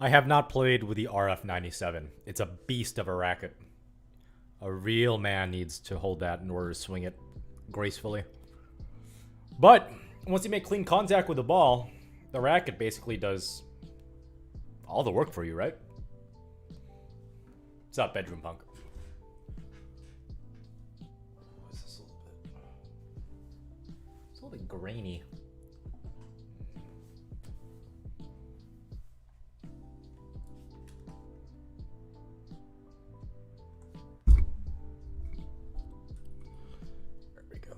I have not played with the RF97. It's a beast of a racket. A real man needs to hold that in order to swing it gracefully. But once you make clean contact with the ball, the racket basically does all the work for you, right? What's up, Bedroom Punk? What's this a little bit? It's a little bit grainy. There we go.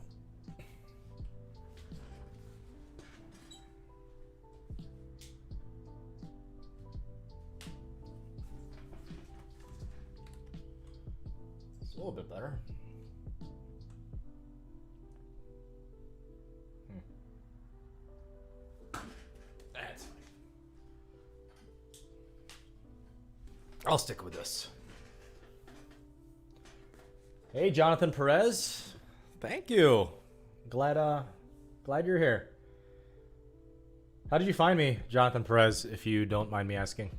It's a little bit better. That's fine. I'll stick with this. Hey, Jonathan Perez. Thank you. Glad you're here. How did you find me, Jonathan Perez, if you don't mind me asking?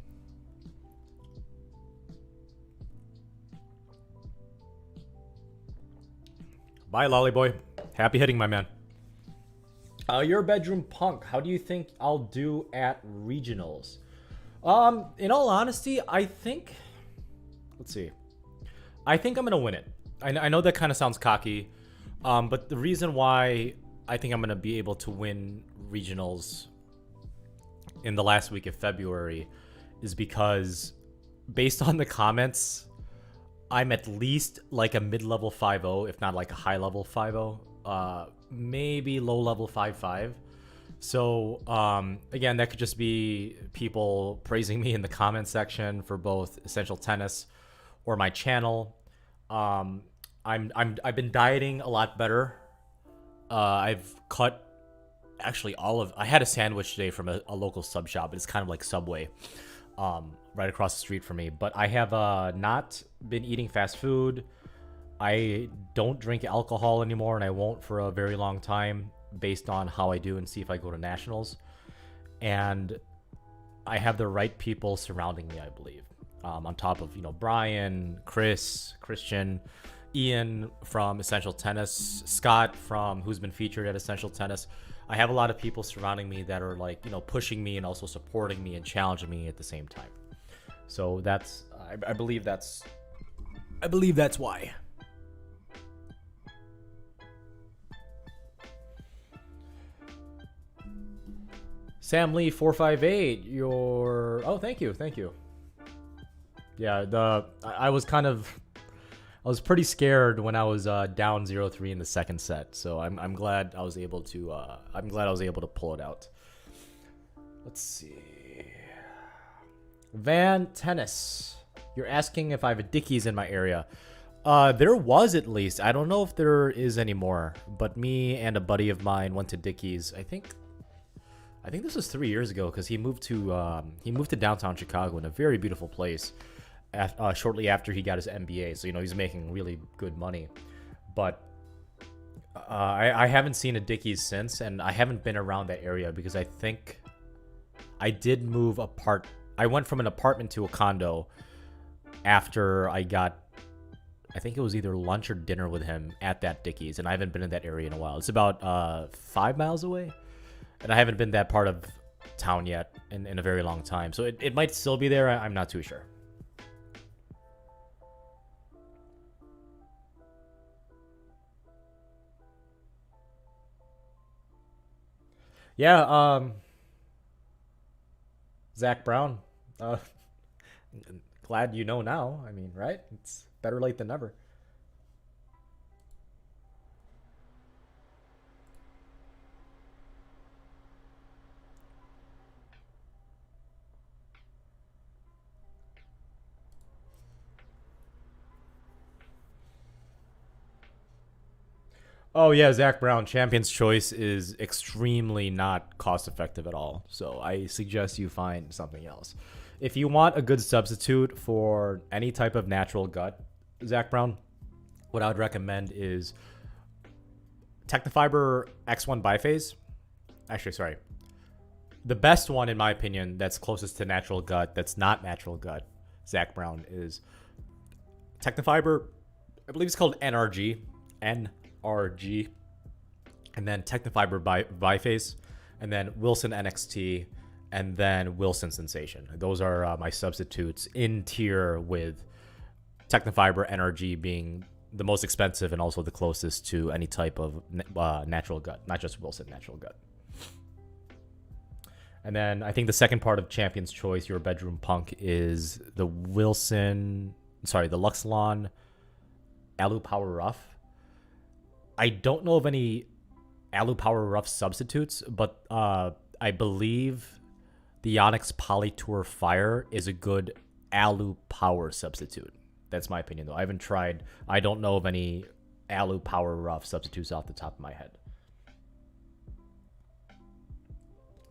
Bye, Lolly Boy. Happy hitting, my man. Your Bedroom Punk. How do you think I'll do at regionals? In all honesty, I think... Let's see. I think I'm going to win it. I know that kind of sounds cocky, but the reason why I think I'm going to be able to win regionals in the last week of February is because based on the comments, I'm at least like a mid-level 5-0, if not like a high-level 5-0, maybe low-level 5-5. So, again, that could just be people praising me in the comment section for both Essential Tennis or my channel. I've been dieting a lot better. I've cut actually I had a sandwich today from a local sub shop. It's kind of like Subway, right across the street from me. But I have not been eating fast food. I don't drink alcohol anymore, and I won't for a very long time based on how I do and see if I go to nationals. And I have the right people surrounding me, I believe. On top of, Brian, Chris, Christian, Ian from Essential Tennis, Scott from who's been featured at Essential Tennis. I have a lot of people surrounding me that are like, pushing me and also supporting me and challenging me at the same time. So I believe that's why. Sam Lee 458, oh, thank you. Yeah, I was pretty scared when I was down 0-3 in the second set. So I'm glad I was able to pull it out. Let's see. Van Tennis, you're asking if I have a Dickies in my area. There was, at least. I don't know if there is anymore, but me and a buddy of mine went to Dickies. I think this was 3 years ago because he moved to downtown Chicago in a very beautiful place. Shortly after he got his MBA, so he's making really good money. But I haven't seen a Dickies since, and I haven't been around that area because I think I did move apart. I went from an apartment to a condo after I think it was either lunch or dinner with him at that Dickies, and I haven't been in that area in a while. It's about 5 miles away, and I haven't been that part of town yet in a very long time. So it might still be there. I'm not too sure. Yeah, Zach Brown. Glad you know now. I mean, right? It's better late than never. Oh yeah, Zach Brown. Champion's Choice is extremely not cost effective at all. So I suggest you find something else. If you want a good substitute for any type of natural gut, Zach Brown, what I would recommend is Technofiber X1 biphase. Actually, sorry. The best one, in my opinion, that's closest to natural gut, that's not natural gut, Zach Brown, is Technofiber. I believe it's called NRG, and then Technofiber Biphase, and then Wilson NXT, and then Wilson Sensation. Those are my substitutes in tier, with Technofiber NRG being the most expensive and also the closest to any type of natural gut, not just Wilson natural gut. And then I think the second part of Champion's Choice, your bedroom punk, is the Luxlon Alu Power Rough. I don't know of any Alu Power Rough substitutes, but I believe the Onyx Polytour Fire is a good Alu Power substitute. That's my opinion, though. I haven't tried. I don't know of any Alu Power Rough substitutes off the top of my head.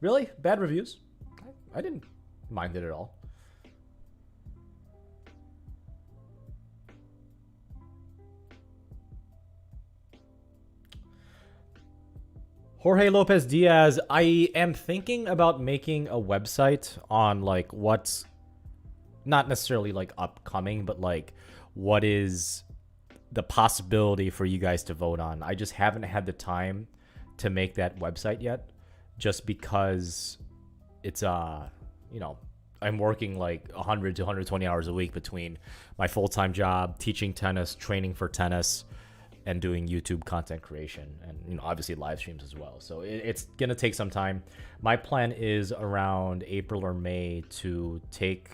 Really? Bad reviews? I didn't mind it at all. Jorge Lopez Diaz, I am thinking about making a website on like what's not necessarily like upcoming, but like what is the possibility for you guys to vote on. I just haven't had the time to make that website yet, just because it's I'm working like 100 to 120 hours a week between my full-time job, teaching tennis, training for tennis, and doing YouTube content creation, and obviously live streams as well. So it's gonna take some time. My plan is around April or May to take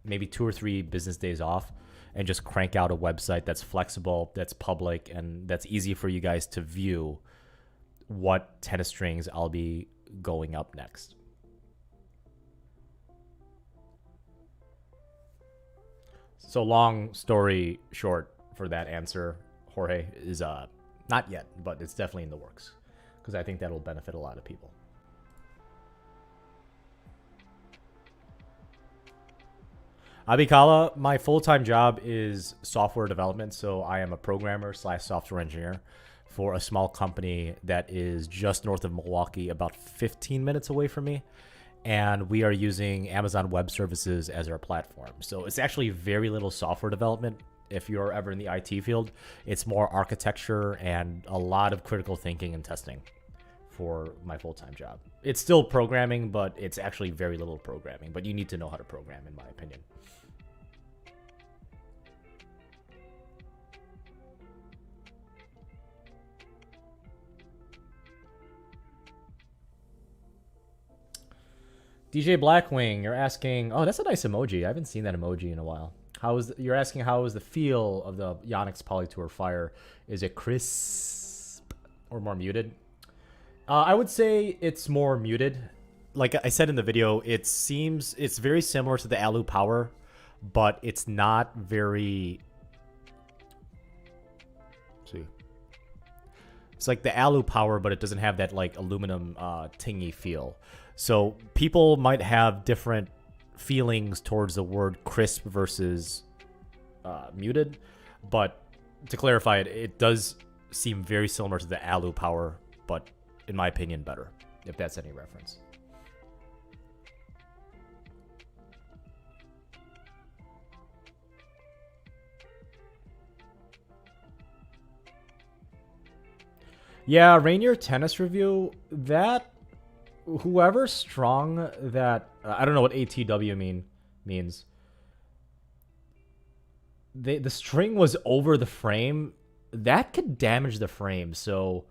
maybe 2 or 3 business days off and just crank out a website that's flexible, that's public, and that's easy for you guys to view what tennis strings I'll be going up next. So long story short for that answer, Jorge, is not yet, but it's definitely in the works, because I think that'll benefit a lot of people. Abikala, my full-time job is software development, so I am a programmer / software engineer for a small company that is just north of Milwaukee, about 15 minutes away from me, and we are using Amazon Web Services as our platform. So it's actually very little software development. If you're ever in the IT field, it's more architecture and a lot of critical thinking and testing for my full-time job. It's still programming, but it's actually very little programming, but you need to know how to program, in my opinion. DJ Blackwing, you're asking, oh, that's a nice emoji. I haven't seen that emoji in a while. You're asking how is the feel of the Yonex Polytour Fire? Is it crisp or more muted? I would say it's more muted. Like I said in the video, it's very similar to the Alu Power, but it's not very. Let's see. It's like the Alu Power, but it doesn't have that like aluminum tingy feel. So people might have different feelings towards the word crisp versus muted, but to clarify it, it does seem very similar to the Alu Power, but in my opinion better, if that's any reference. Yeah, Rainier tennis review, that whoever strung that, I don't know what ATW means. The string was over the frame. That could damage the frame. So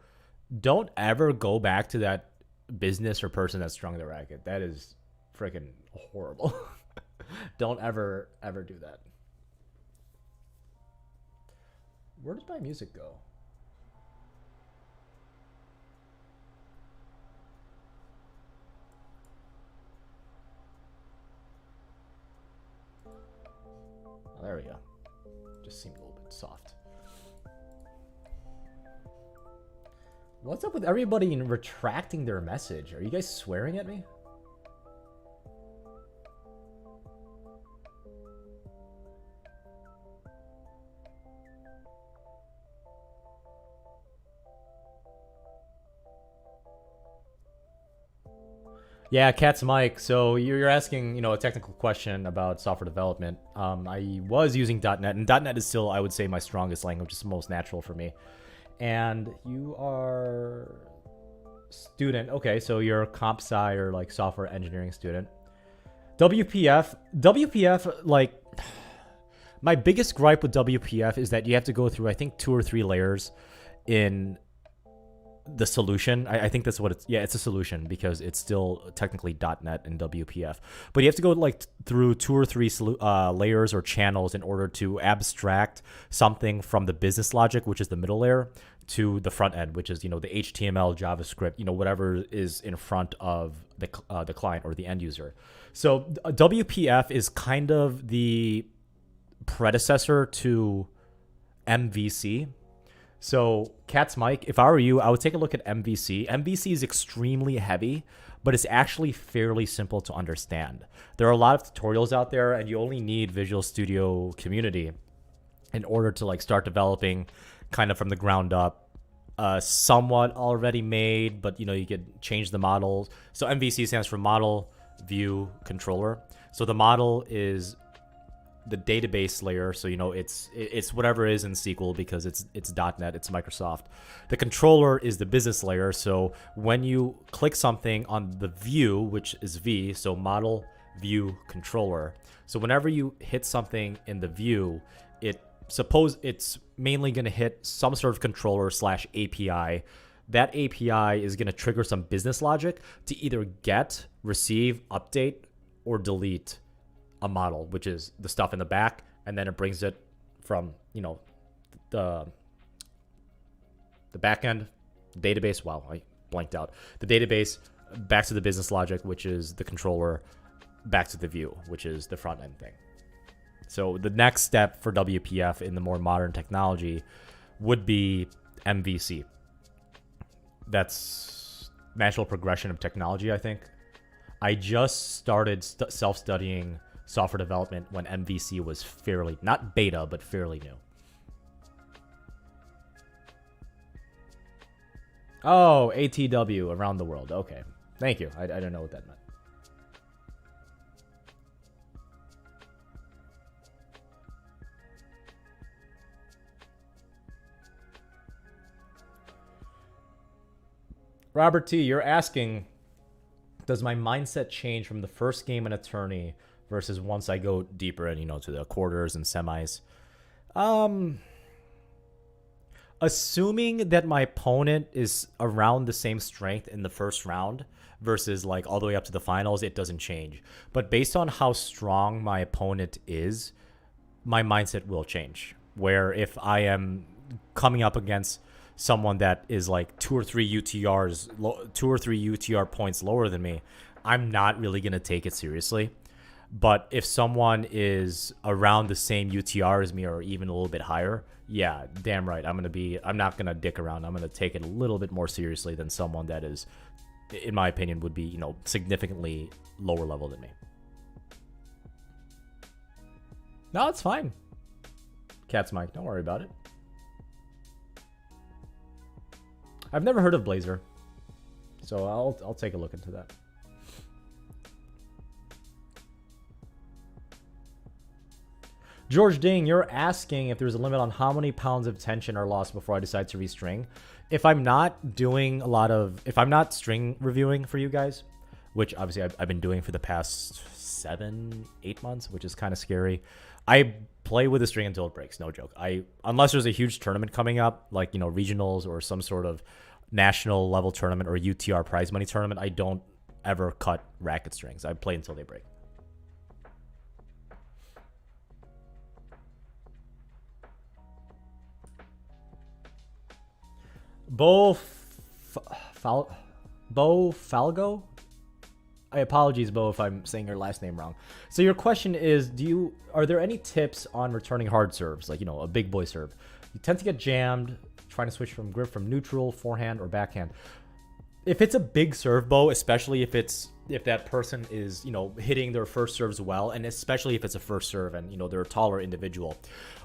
don't ever go back to that business or person that strung the racket. That is freaking horrible. Don't ever do that. Where did my music go? Oh, there we go. Just seemed a little bit soft. What's up with everybody retracting their message? Are you guys swearing at me? Yeah, Cat's Mike. So you're asking, a technical question about software development. I was using .NET, and .NET is still, I would say, my strongest language. It's the most natural for me. And you are student. Okay, so you're a comp sci or like software engineering student. WPF, like, my biggest gripe with WPF is that you have to go through, I think, 2 or 3 layers in the solution. I think that's what it's a solution because it's still technically .NET and WPF, but you have to go like through 2 or 3 layers or channels in order to abstract something from the business logic, which is the middle layer, to the front end, which is the HTML, JavaScript, whatever is in front of the client or the end user. So WPF is kind of the predecessor to MVC. So, Cat's Mike, if I were you, I would take a look at MVC. MVC is extremely heavy, but it's actually fairly simple to understand. There are a lot of tutorials out there, and you only need Visual Studio Community in order to like start developing kind of from the ground up. Somewhat already made, but you could change the models. So MVC stands for Model View Controller. So the model is the database layer, so it's whatever is in SQL because it's .NET, it's Microsoft. The controller is the business layer, so when you click something on the view, which is V, so model view controller. So whenever you hit something in the view, suppose it's mainly going to hit some sort of controller / API. That API is going to trigger some business logic to either get, receive, update, or delete a model, which is the stuff in the back, and then it brings it from the back end database. Wow, I blanked out. The database back to the business logic, which is the controller, back to the view, which is the front end thing. So the next step for WPF in the more modern technology would be MVC. That's natural progression of technology, I think. I just started self-studying software development when MVC was fairly, not beta, but fairly new. Oh, ATW, around the world. Okay. Thank you. I don't know what that meant. Robert T, you're asking, does my mindset change from the first game an attorney versus once I go deeper and to the quarters and semis? Assuming that my opponent is around the same strength in the first round versus like all the way up to the finals, it doesn't change. But based on how strong my opponent is, my mindset will change. Where if I am coming up against someone that is like 2 or 3 UTR points lower than me, I'm not really going to take it seriously. But if someone is around the same UTR as me or even a little bit higher, yeah, damn right. I'm not going to dick around. I'm going to take it a little bit more seriously than someone that is, in my opinion, would be, significantly lower level than me. No, it's fine. Cat's Mike, don't worry about it. I've never heard of Blazor, so I'll take a look into that. George Ding, you're asking if there's a limit on how many pounds of tension are lost before I decide to restring. If I'm not string reviewing for you guys, which obviously I've been doing for the past 7-8 months, which is kind of scary. I play with the string until it breaks, no joke. Unless there's a huge tournament coming up, like regionals or some sort of national level tournament or UTR prize money tournament, I don't ever cut racket strings. I play until they break. Bo Falgo? Apologies, Bo, if I'm saying your last name wrong. So your question is, are there any tips on returning hard serves, like, a big boy serve? You tend to get jammed trying to switch from grip from neutral, forehand, or backhand. If it's a big serve, Bo, especially if that person is, hitting their first serves well, and especially if it's a first serve and, they're a taller individual,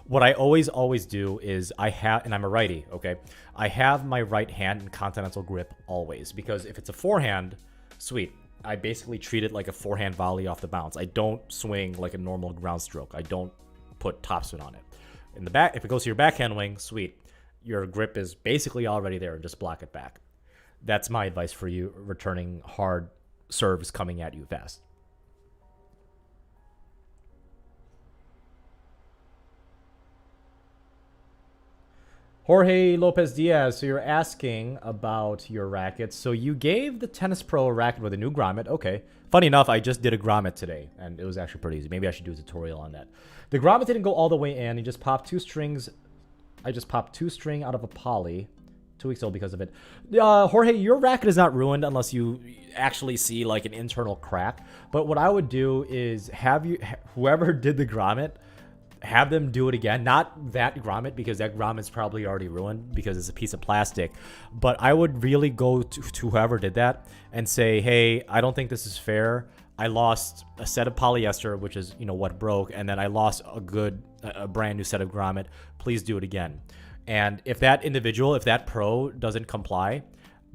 what I always do is and I'm a righty, okay? I have my right hand in continental grip always, because if it's a forehand, sweet. I basically treat it like a forehand volley off the bounce. I don't swing like a normal ground stroke. I don't put topspin on it. In the back, if it goes to your backhand wing, sweet. Your grip is basically already there. Just block it back. That's my advice for you returning hard serves coming at you fast. Jorge Lopez Diaz, so you're asking about your rackets. So you gave the Tennis Pro a racket with a new grommet. Okay. Funny enough, I just did a grommet today, and it was actually pretty easy. Maybe I should do a tutorial on that. The grommet didn't go all the way in. You just popped 2 strings. I just popped 2 string out of a poly. 2 weeks old because of it. Jorge, your racket is not ruined unless you actually see like an internal crack. But what I would do is have whoever did the grommet, have them do it again. Not that grommet, because that grommet's probably already ruined because it's a piece of plastic. But I would really go to whoever did that and say, hey, I don't think this is fair. I lost a set of polyester, which is, you know, what broke, and then I lost a brand new set of grommet. Please do it again. And if that individual, if that pro doesn't comply,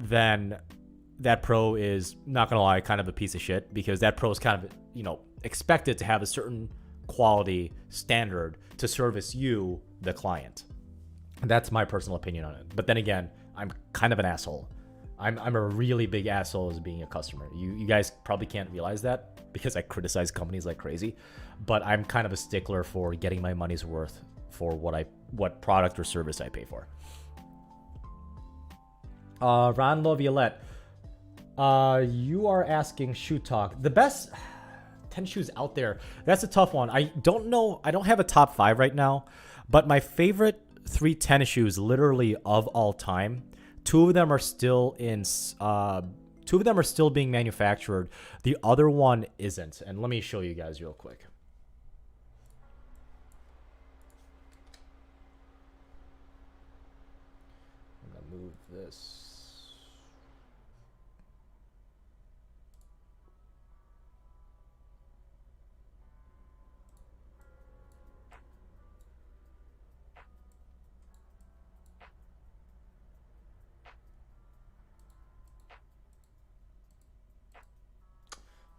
then that pro is, not gonna lie, kind of a piece of shit, because that pro is kind of, you know, expected to have a certain quality standard to service you, the client. And that's my personal opinion on it. But then again, I'm kind of an asshole. I'm a really big asshole as being a customer. You guys probably can't realize that because I criticize companies like crazy, but I'm kind of a stickler for getting my money's worth for what product or service I pay for. Ron Loviolette, you are asking Shoe Talk, the best tennis shoes out there. That's a tough one. I don't know. I don't have a top 5 right now, but my favorite 3 tennis shoes, literally of all time, 2 of them are still in. 2 of them are still being manufactured. The other one isn't. And let me show you guys real quick. I'm gonna move this.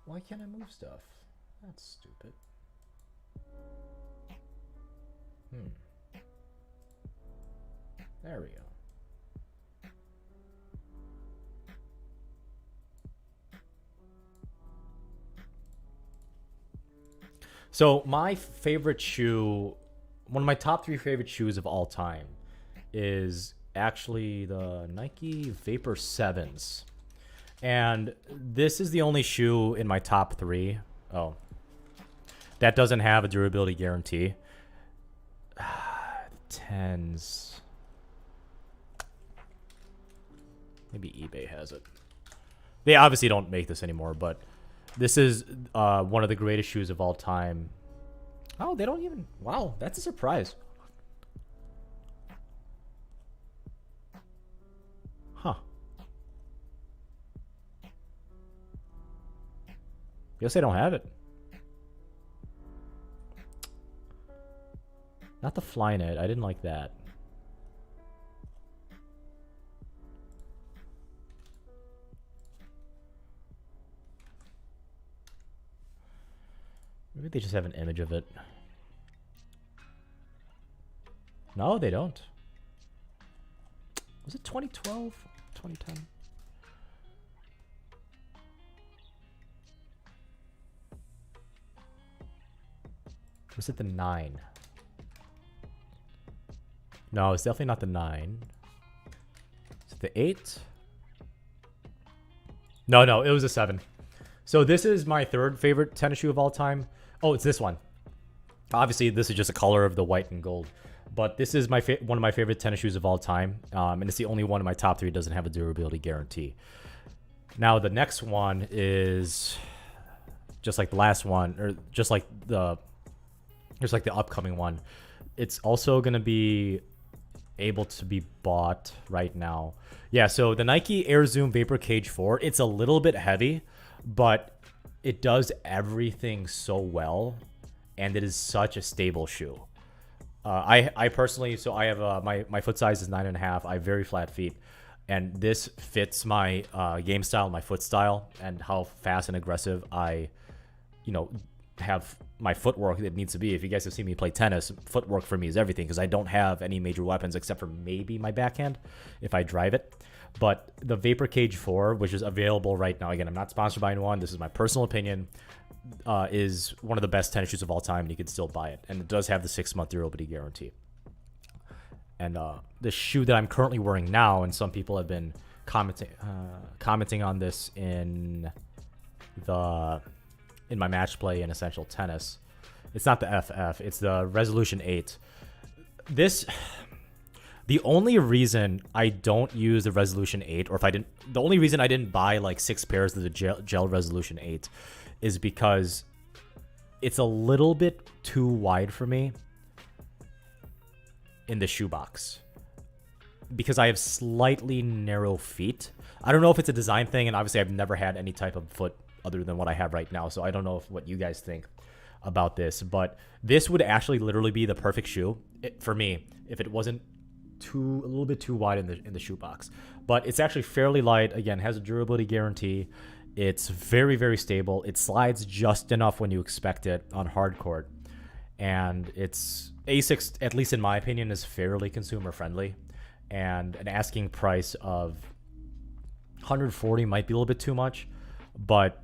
Why can't I move stuff? That's stupid. There we go. So my favorite shoe, one of my top 3 favorite shoes of all time, is actually the Nike Vapor 7s. And this is the only shoe in my top 3. Oh, that doesn't have a durability guarantee. 10s. Maybe eBay has it. They obviously don't make this anymore, but this is one of the greatest shoes of all time. Oh, they don't even... Wow, that's a surprise. Huh. Guess they don't have it. Not the Flyknit. I didn't like that. Maybe they just have an image of it. No, they don't. Was it 2012? 2010? Was it the 9? No, it's definitely not the 9. Is it the 8? No, it was a 7. So this is my 3rd favorite tennis shoe of all time. Oh, it's this one. Obviously, this is just a color of the white and gold. But this is my one of my favorite tennis shoes of all time. And it's the only one in my top 3 that doesn't have a durability guarantee. Now, the next one is just like the last one, or just like the upcoming one. It's also going to be able to be bought right now. Yeah, so the Nike Air Zoom Vapor Cage 4, it's a little bit heavy, but it does everything so well, and it is such a stable shoe. I personally, so I have my foot size is 9.5. I have very flat feet. And this fits my game style, my foot style, and how fast and aggressive I, have my footwork that needs to be. If you guys have seen me play tennis, footwork for me is everything because I don't have any major weapons except for maybe my backhand if I drive it. But the Vapor Cage 4, which is available right now, again, I'm not sponsored by anyone. This is my personal opinion, is one of the best tennis shoes of all time, and you can still buy it. And it does have the 6-month durability guarantee. And the shoe that I'm currently wearing now, and some people have been commenting on this in my match play in Essential Tennis. It's not the FF, it's the Resolution 8. The only reason I don't use the Resolution 8, or the only reason I didn't buy like 6 pairs of the gel Resolution 8 is because it's a little bit too wide for me in the shoebox because I have slightly narrow feet. I don't know if it's a design thing, and obviously I've never had any type of foot other than what I have right now, so I don't know what you guys think about this, but this would actually literally be the perfect shoe for me if it wasn't a little bit too wide in the shoebox. But it's actually fairly light. Again, has a durability guarantee. It's very, very stable. It slides just enough when you expect it on hard court, and it's ASICS, at least in my opinion, is fairly consumer friendly, and an asking price of 140 might be a little bit too much, but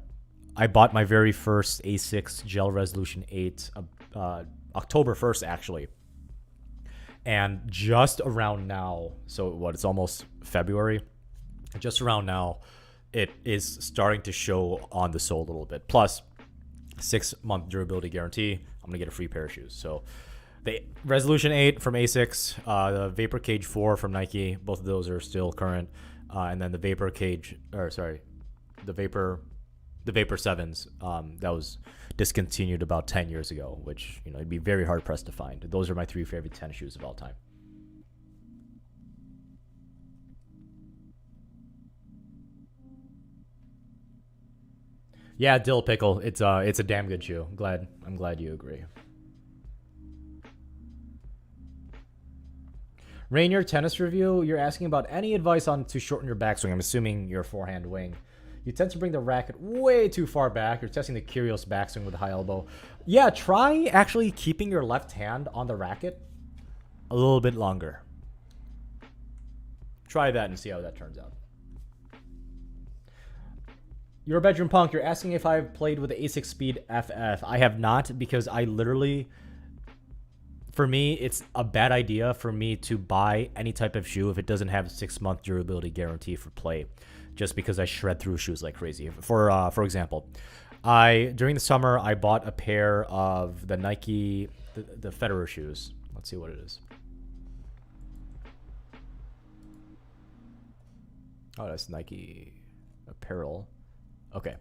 I bought my very first ASICS Gel Resolution 8 October 1st, actually. And just around now, so it's almost February, just around now, it is starting to show on the sole a little bit. Plus, 6-month durability guarantee, I'm going to get a free pair of shoes. So, the Resolution 8 from ASICS, the Vapor Cage 4 from Nike, both of those are still current. And then the Vapor 7s, that was discontinued about 10 years ago, which, it'd be very hard pressed to find. Those are my 3 favorite tennis shoes of all time. Yeah, Dill Pickle, it's a damn good shoe. I'm glad you agree. Rainier Tennis Review, you're asking about any advice on to shorten your backswing. I'm assuming your forehand wing. You tend to bring the racket way too far back. You're testing the Kyrgios backswing with a high elbow. Yeah, try actually keeping your left hand on the racket a little bit longer. Try that and see how that turns out. Your Bedroom Punk, you're asking if I've played with the ASICS Speed FF. I have not, because I literally, for me, it's a bad idea for me to buy any type of shoe if it doesn't have a 6-month durability guarantee for play, just because I shred through shoes like crazy. For example, during the summer, I bought a pair of the Nike, the Federer shoes. Let's see what it is. Oh, that's Nike apparel. Okay.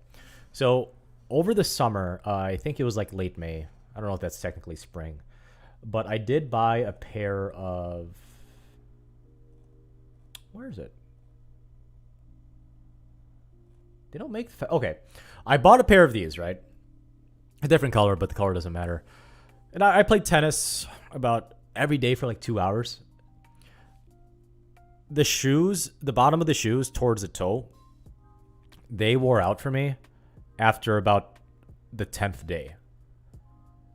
So over the summer, I think it was like late May. I don't know if that's technically spring, but I did buy a pair of, where is it? They don't make, okay. I bought a pair of these, right? A different color, but the color doesn't matter. And I played tennis about every day for like 2 hours. The shoes, the bottom of the shoes towards the toe, they wore out for me after about the 10th day.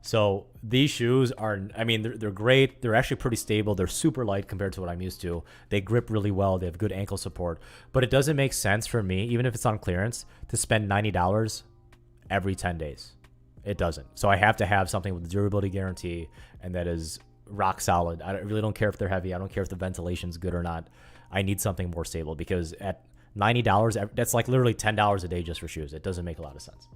So these shoes are, I mean, they're great. They're actually pretty stable. They're super light compared to what I'm used to. They grip really well. They have good ankle support. But it doesn't make sense for me, even if it's on clearance, to spend $90 every 10 days. It doesn't. So I have to have something with a durability guarantee, and that is rock solid. I really don't care if they're heavy. I don't care if the ventilation's good or not. I need something more stable, because at $90, that's like literally $10 a day just for shoes. It doesn't make a lot of sense.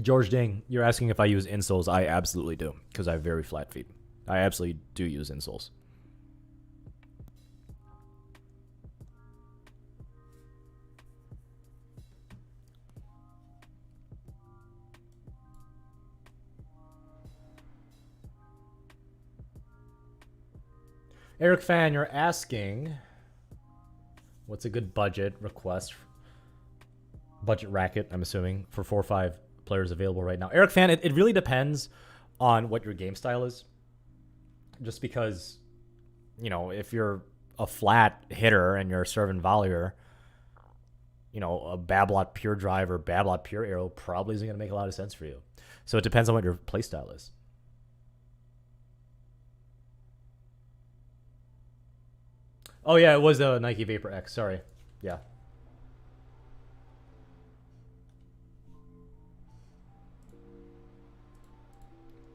George Ding, you're asking if I use insoles. I absolutely do, because I have very flat feet. I absolutely do use insoles. Eric Fan, you're asking, what's a good budget request? budget racket, I'm assuming, for 4 or 5 players available right now. Eric Fan, it really depends on what your game style is. Just because, you know, if you're a flat hitter and you're a serve and volleyer, you know, a Babolat Pure Drive or Babolat Pure Arrow probably isn't going to make a lot of sense for you. So it depends on what your play style is. Oh, yeah, it was a Nike Vapor X. Sorry. Yeah.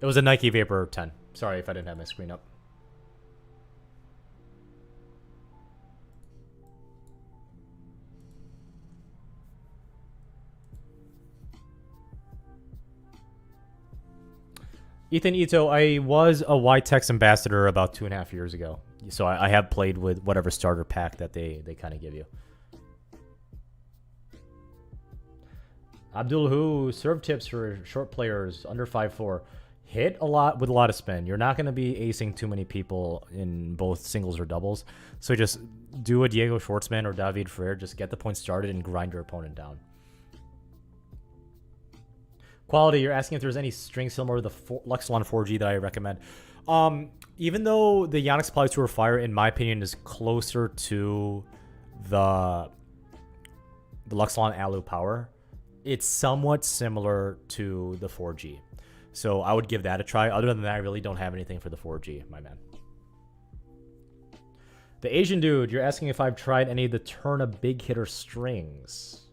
It was a Nike Vapor 10. Sorry if I didn't have my screen up. Ethan Ito, I was a YTEX ambassador about 2.5 years ago. So I have played with whatever starter pack that they kind of give you. Abdul Hu, serve tips for short players under 5'4". Hit a lot with a lot of spin. You're not going to be acing too many people in both singles or doubles. So just do a Diego Schwartzman or David Ferrer. Just get the point started and grind your opponent down. Quality, you're asking if there's any string similar to the Luxilon 4G that I recommend. Even though the Yonex Poly Tour Fire, in my opinion, is closer to the Luxilon Alu Power, it's somewhat similar to the 4G. So I would give that a try. Other than that, I really don't have anything for the 4G, my man. The Asian dude, you're asking if I've tried any of the Turna Big Hitter strings.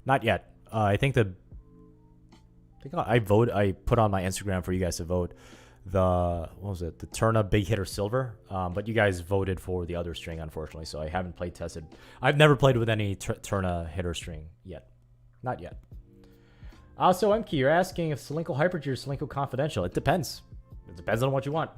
Not yet. I think I put on my Instagram for you guys to vote the Turna Big Hitter Silver, but you guys voted for the other string, unfortunately, so I haven't play tested. I've never played with any Turna hitter string yet. Not yet. Also, Emke, you're asking if Solinco Hyperg or Solinco Confidential. It depends. It depends on what you want.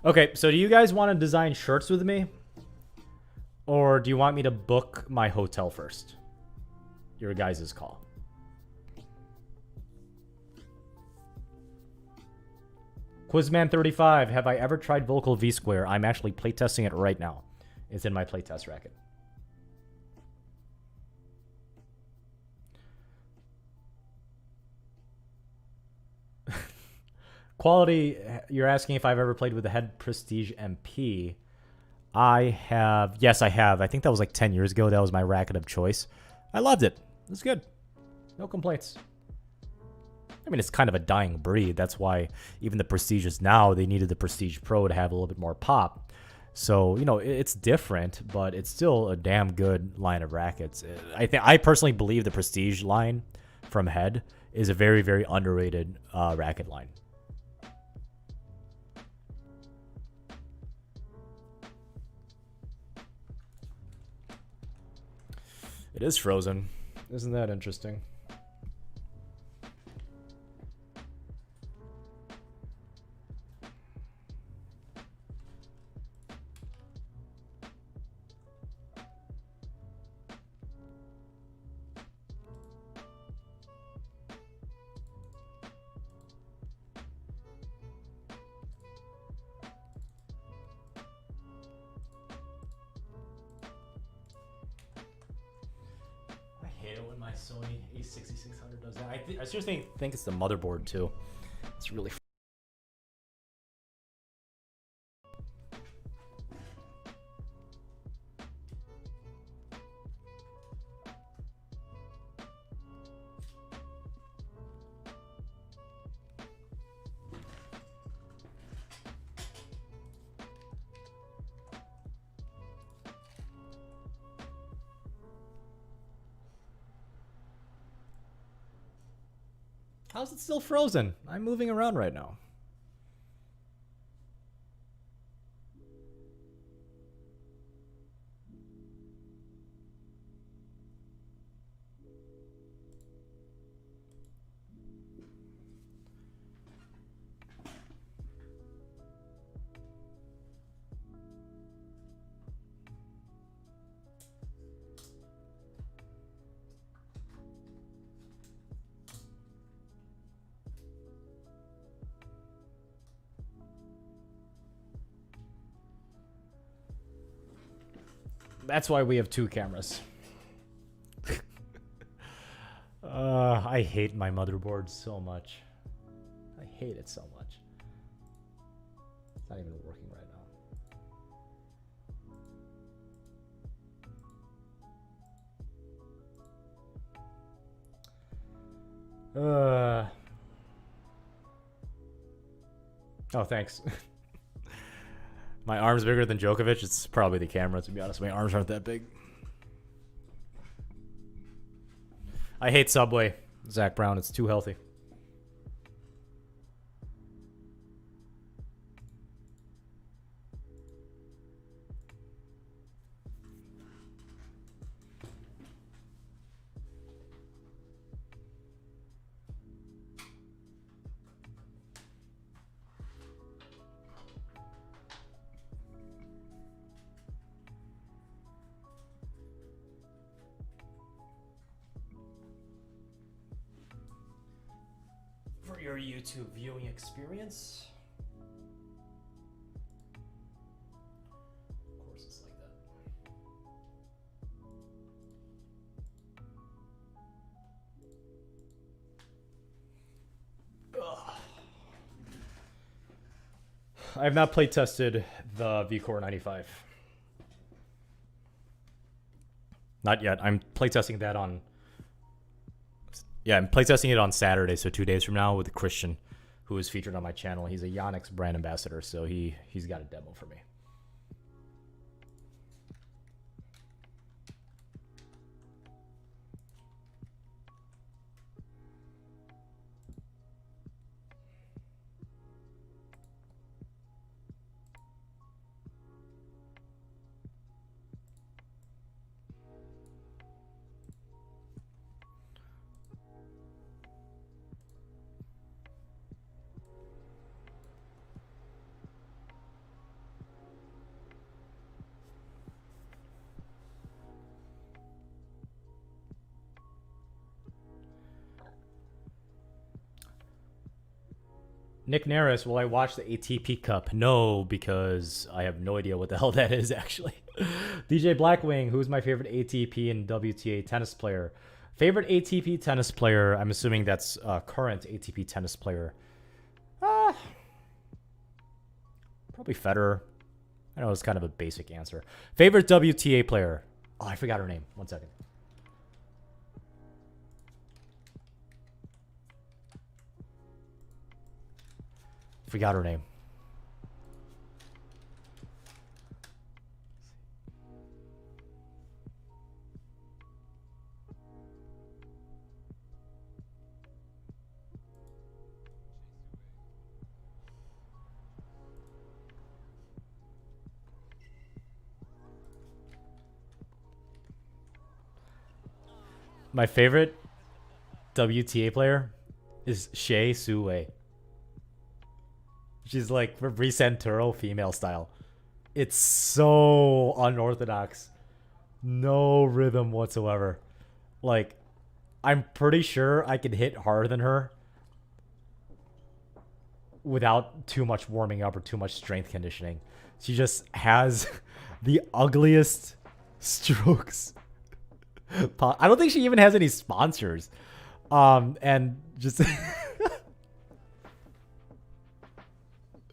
Okay, so do you guys want to design shirts with me? Or do you want me to book my hotel first? Your guys' call. Quizman35, have I ever tried Vocal V Square? I'm actually playtesting it right now. It's in my playtest racket. Quality, you're asking if I've ever played with the Head Prestige MP. I have. Yes, I have. I think that was like 10 years ago. That was my racket of choice. I loved it. It was good. No complaints. I mean, it's kind of a dying breed. That's why even the Prestiges now, they needed the Prestige Pro to have a little bit more pop. So, you know, it's different, but it's still a damn good line of rackets. I personally believe the Prestige line from Head is a very, very underrated racket line. It is frozen. Isn't that interesting? Sony A6600 does that. I seriously think it's the motherboard too. It's really. How's it still frozen? I'm moving around right now. That's why we have 2 cameras. I hate my motherboard so much. I hate it so much. It's not even working right now. Oh, thanks. My arm's bigger than Djokovic. It's probably the camera, to be honest. My arms aren't that big. I hate Subway, Zach Brown. It's too healthy. For your YouTube viewing experience. Of course it's like that. Ugh. I have not play tested the VCore 95. Not yet. I'm playtesting that on... Yeah, I'm playtesting it on Saturday, so 2 days from now with Christian, who is featured on my channel. He's a Yonex brand ambassador, so he's got a demo for me. Nick Naris, will I watch the ATP Cup? No, because I have no idea what the hell that is, actually. DJ Blackwing, who's my favorite ATP and WTA tennis player? Favorite ATP tennis player, I'm assuming that's current ATP tennis player. Probably Federer. I know it's kind of a basic answer. Favorite WTA player? Oh, I forgot her name. 1 second. Forgot her name. My favorite WTA player is Shea Suwei. She's like Fabrice Santoro female style. It's so unorthodox. No rhythm whatsoever. Like, I'm pretty sure I could hit harder than her without too much warming up or too much strength conditioning. She just has the ugliest strokes. I don't think she even has any sponsors. And just...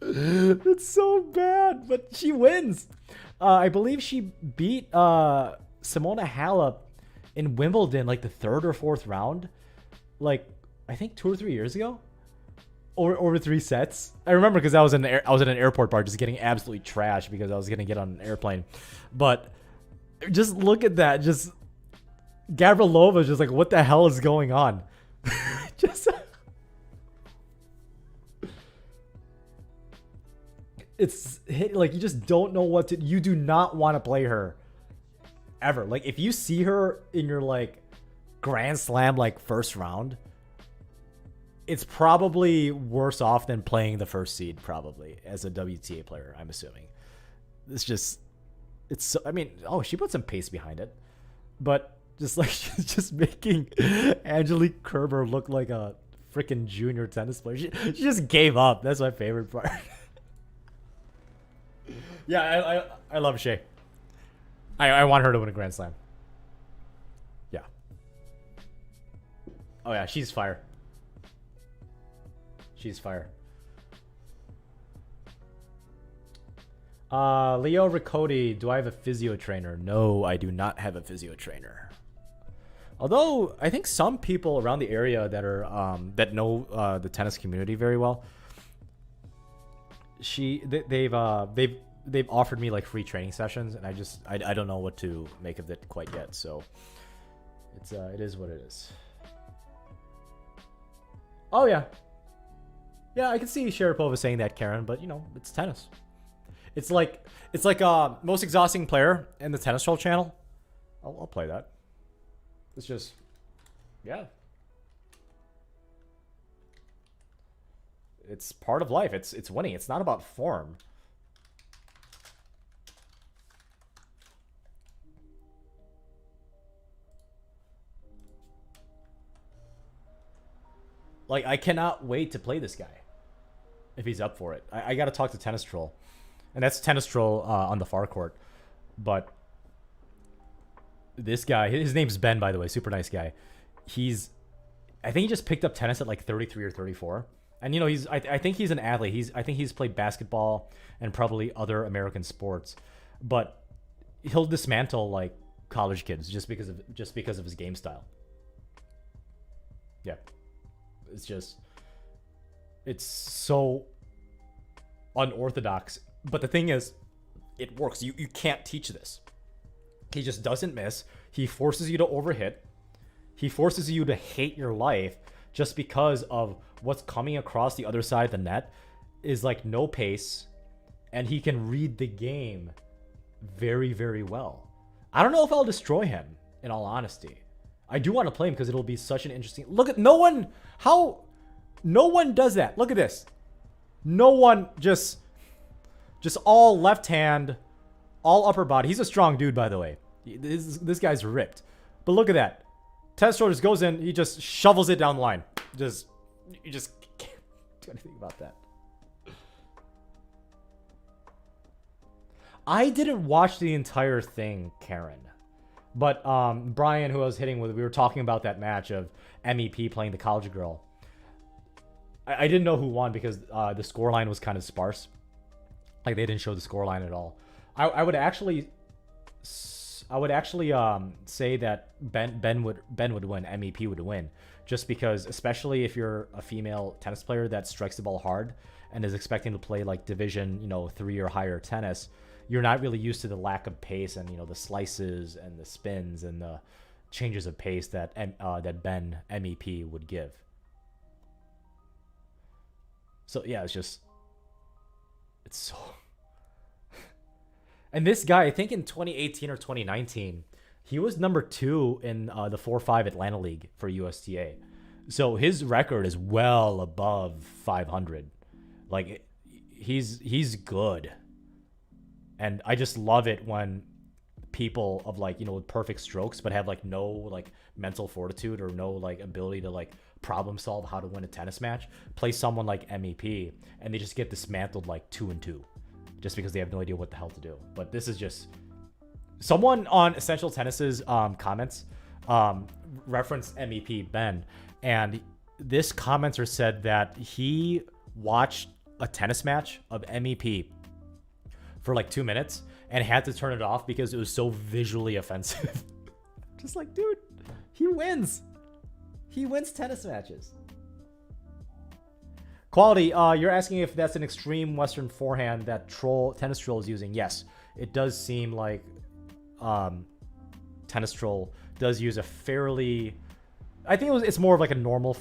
It's so bad, but she wins. I believe she beat Simona Halep in Wimbledon like the 3rd or 4th round, like I think 2 or 3 years ago, over 3 sets. I remember because I was in an airport bar just getting absolutely trashed because I was gonna get on an airplane. But just look at that, just Gavrililova's just like, what the hell is going on? Just. It's like you just don't know what to. You do not want to play her ever. Like if you see her in your like Grand Slam like first round, it's probably worse off than playing the first seed probably as a WTA player. I'm assuming. It's so. I mean, oh, she put some pace behind it, but just like she's just making Angelique Kerber look like a freaking junior tennis player. She just gave up. That's my favorite part. Yeah, I love Shea. I want her to win a Grand Slam. Yeah. Oh yeah, she's fire. She's fire. Leo Riccoti, do I have a physio trainer? No, I do not have a physio trainer. Although I think some people around the area that are that know the tennis community very well, they've offered me like free training sessions, and I don't know what to make of it quite yet. So it is what it is. Oh yeah, yeah, I can see Sharapova saying that, Karen, but you know it's tennis. It's like most exhausting player in the Tennis Troll channel. I'll play that. It's just, yeah. It's part of life. It's winning. It's not about form. Like, I cannot wait to play this guy if he's up for it. I got to talk to Tennis Troll. And that's Tennis Troll on the far court. But this guy, his name's Ben, by the way, super nice guy. I think he just picked up tennis at like 33 or 34. And, you know, I think he's an athlete. I think he's played basketball and probably other American sports. But he'll dismantle like college kids just because of his game style. Yeah. It's so unorthodox. But the thing is, it works. You can't teach this. He just doesn't miss. He forces you to overhit. He forces you to hate your life just because of what's coming across the other side of the net is like no pace, and he can read the game very, very well. I don't know if I'll destroy him, in all honesty. I do want to play him because it'll be such an interesting... Look at... No one does that. Look at this. No one just all left hand, all upper body. He's a strong dude, by the way. This guy's ripped. But look at that. Testro just goes in. He just shovels it down the line. You just can't do anything about that. I didn't watch the entire thing, Karen. But Brian, who I was hitting with, we were talking about that match of MEP playing the college girl. I didn't know who won because the scoreline was kind of sparse. Like, they didn't show the scoreline at all. I would actually say that Ben would win. MEP would win, just because, especially if you're a female tennis player that strikes the ball hard and is expecting to play like Division 3 or higher tennis, you're not really used to the lack of pace and the slices and the spins and the changes of pace that Ben MEP would give. So yeah, it's so. And this guy, I think in 2018 or 2019, he was number 2 in the 4-5 Atlanta League for USTA. So his record is well above 500. Like, he's good. And I just love it when people of with perfect strokes but have no mental fortitude or no ability to problem solve how to win a tennis match play someone like MEP, and they just get dismantled 2-2 just because they have no idea what the hell to do. But this is just someone on Essential Tennis's comments referenced MEP Ben, and this commenter said that he watched a tennis match of MEP for 2 minutes and had to turn it off because it was so visually offensive. Just dude, he wins tennis matches. Quality, you're asking if that's an extreme Western forehand that Tennis Troll is using. Yes, it does seem like Tennis Troll does use a fairly... I think it's more of a normal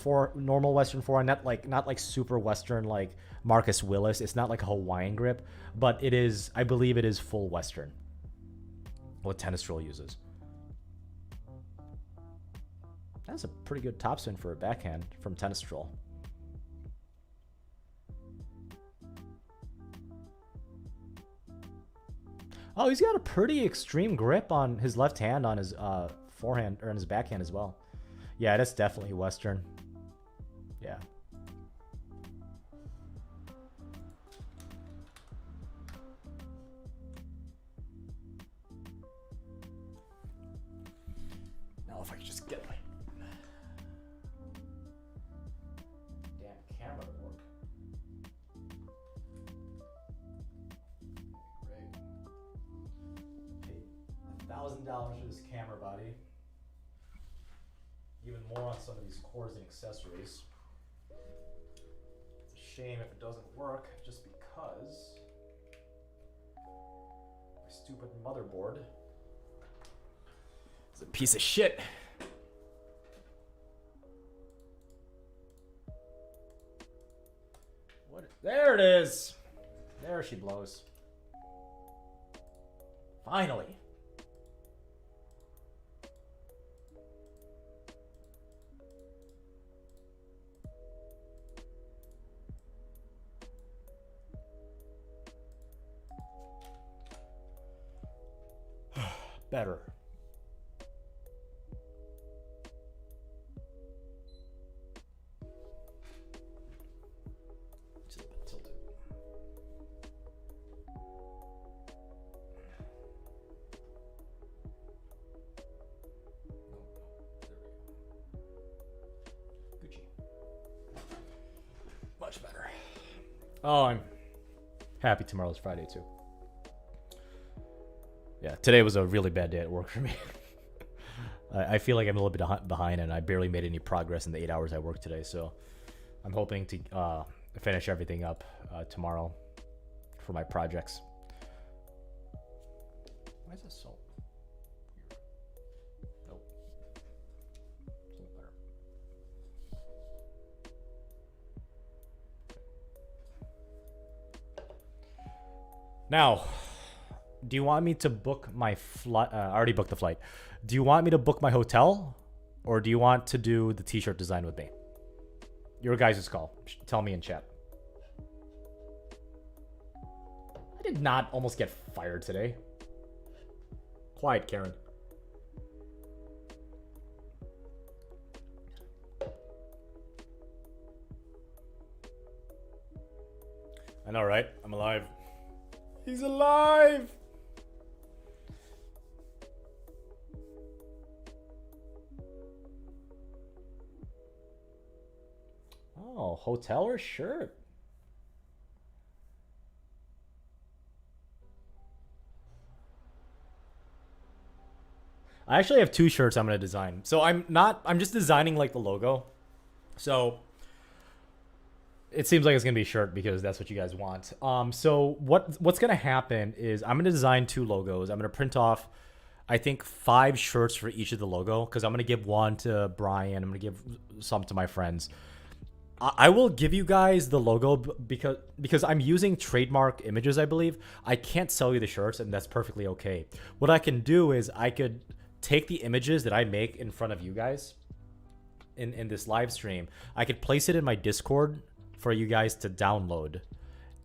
Western forehand, not super Western like Marcus Willis. It's not like a Hawaiian grip, but it is, I believe it is full Western, what Tennis Troll uses. That's a pretty good topspin for a backhand from Tennis Troll. Oh, he's got a pretty extreme grip on his left hand on his forehand or on his backhand as well. Yeah, that's definitely Western. Yeah. Now if I could just get my damn camera to work. Great. Paid $1,000 for this camera body. Even more on some of these cords and accessories. It's a shame if it doesn't work, just because my stupid motherboard is a piece of shit. What? There it is. There she blows. Finally. Better. Just a bit tilted. Gucci. Much better. Oh, I'm happy tomorrow's Friday too. Yeah, today was a really bad day at work for me. I feel like I'm a little bit behind, and I barely made any progress in the 8 hours I worked today. So I'm hoping to finish everything up tomorrow for my projects. Why is this so weird? Nope. Something better. Now, do you want me to book my flight? I already booked the flight. Do you want me to book my hotel, or do you want to do the t-shirt design with me? Your guys' call. Tell me in chat. I did not almost get fired today. Quiet, Karen. I know, right? I'm alive. He's alive! Oh, hotel or shirt? I actually have two shirts I'm going to design. So I'm just designing like the logo. So it seems like it's going to be a shirt because that's what you guys want. So what's going to happen is I'm going to design two logos. I'm going to print off, I think, 5 shirts for each of the logo, because I'm going to give one to Brian. I'm going to give some to my friends. I will give you guys the logo because I'm using trademark images, I believe. I can't sell you the shirts, and that's perfectly okay. What I can do is I could take the images that I make in front of you guys in this live stream. I could place it in my Discord for you guys to download.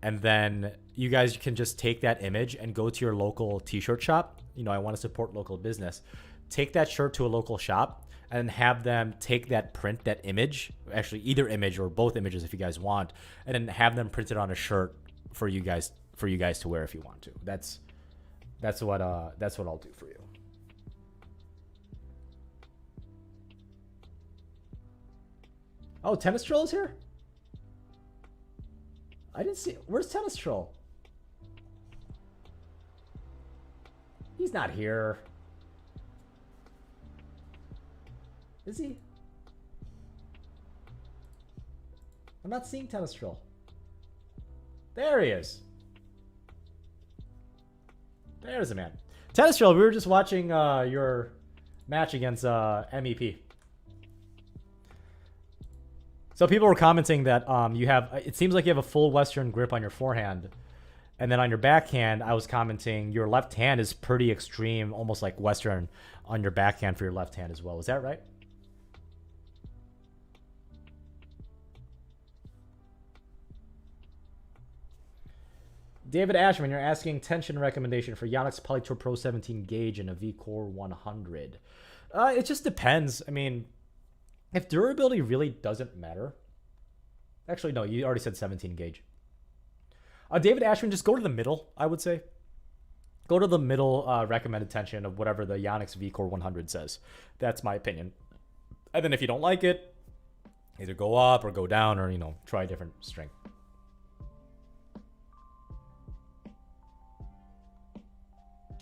And then you guys can just take that image and go to your local t-shirt shop. You know, I want to support local business. Take that shirt to a local shop and have them take that print, that image, actually either image or both images if you guys want, and then have them printed on a shirt for you guys to wear if you want to. That's what I'll do for you. Oh, Tennis Troll is here? I didn't see. Where's Tennis Troll? He's not here. Is he? I'm not seeing Tennis Troll. There he is. There's the man. Tennis Troll, we were just watching your match against MEP. So people were commenting that you have, it seems like you have a full Western grip on your forehand. And then on your backhand, I was commenting your left hand is pretty extreme, almost like Western on your backhand for your left hand as well. Is that right? David Ashman, you're asking tension recommendation for Yonex Polytour Pro 17 gauge and a V-Core 100. It just depends. I mean, if durability really doesn't matter. Actually, no, you already said 17 gauge. David Ashman, just go to the middle, I would say. Go to the middle recommended tension of whatever the Yonex V-Core 100 says. That's my opinion. And then if you don't like it, either go up or go down, or, you know, try a different string.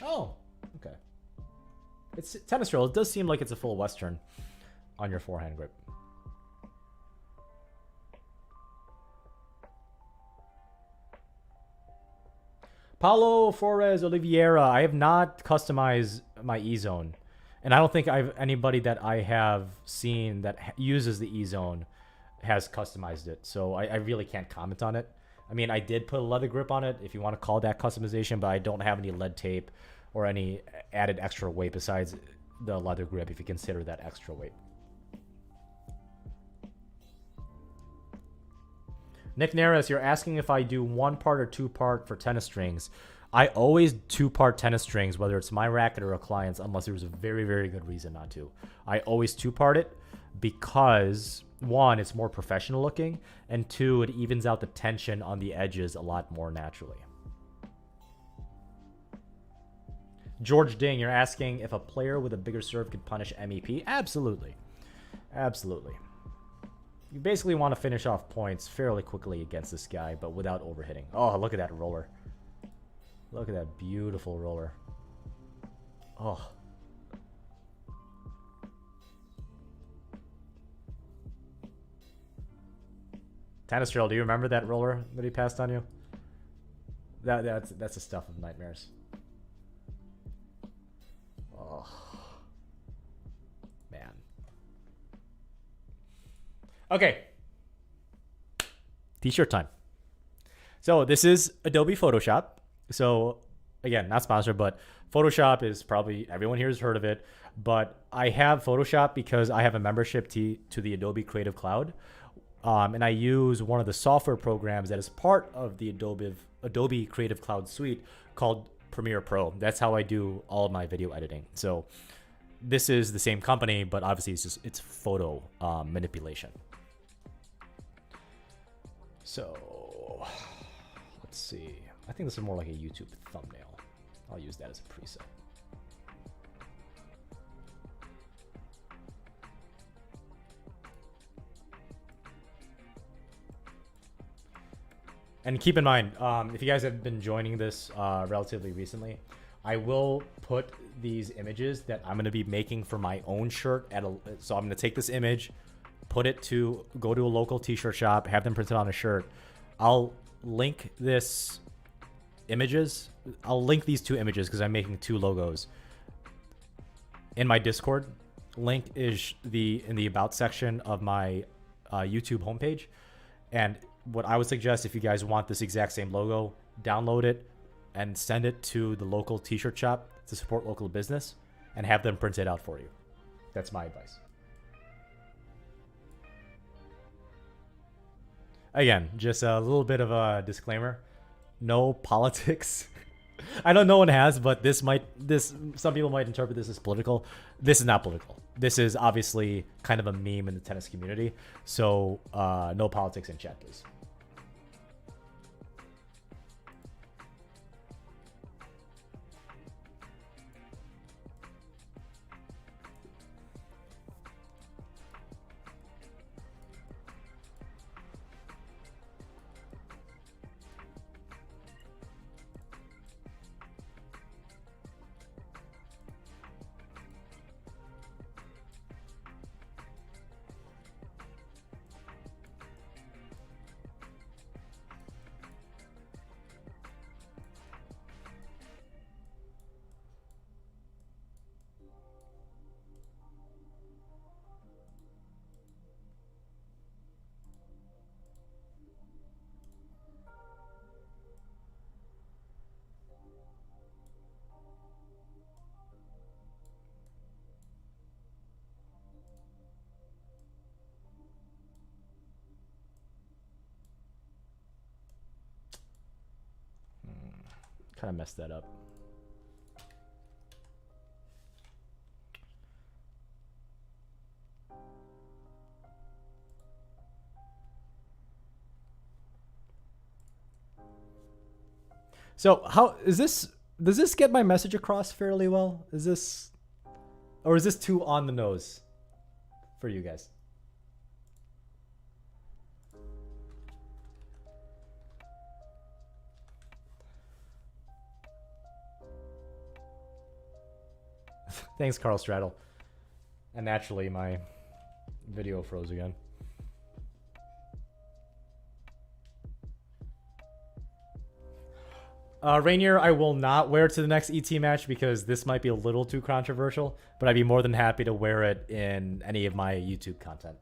Oh, okay. It's tennis roll. It does seem like it's a full Western on your forehand grip. Paulo Flores Oliveira. I have not customized my E-Zone. And I don't think anybody that I have seen that uses the E-Zone has customized it. So I really can't comment on it. I mean, I did put a leather grip on it, if you want to call that customization, but I don't have any lead tape or any added extra weight besides the leather grip, if you consider that extra weight. Nick Naris, you're asking if I do one part or two part for tennis strings. I always two-part tennis strings, whether it's my racket or a client's, unless there's a very, very good reason not to. I always two-part it because, one, it's more professional looking, and two, it evens out the tension on the edges a lot more naturally. George Ding, you're asking if a player with a bigger serve could punish MEP? Absolutely. Absolutely. You basically want to finish off points fairly quickly against this guy, but without overhitting. Oh, look at that roller. Look at that beautiful roller. Oh. Tennis Trail, do you remember that roller that he passed on you? That's the stuff of nightmares. Oh. Man. Okay. T-shirt time. So this is Adobe Photoshop. So again, not sponsored, but Photoshop is probably, everyone here has heard of it, but I have Photoshop because I have a membership to the Adobe Creative Cloud. And I use one of the software programs that is part of the Adobe Creative Cloud suite called Premiere Pro. That's how I do all of my video editing. So this is the same company, but obviously it's photo manipulation. So let's see. I think this is more like a YouTube thumbnail. I'll use that as a preset. And keep in mind, if you guys have been joining this relatively recently, I will put these images that I'm going to be making for my own shirt so I'm going to take this image, go to a local t-shirt shop, have them printed on a shirt. I'll link these two images because I'm making two logos in my Discord. Link is in the about section of my YouTube homepage. And what I would suggest, if you guys want this exact same logo, download it and send it to the local t-shirt shop to support local business and have them print it out for you. That's my advice. Again, just a little bit of a disclaimer. No politics. I know no one has, but some people might interpret this as political. This is not political. This is obviously kind of a meme in the tennis community. So no politics in chat, please. Kind of messed that up. So how is this Does this get my message across fairly well? Is this, or is this too on the nose for you guys? Thanks, Carl Straddle. And naturally, my video froze again. Rainier, I will not wear it to the next ET match because this might be a little too controversial, but I'd be more than happy to wear it in any of my YouTube content.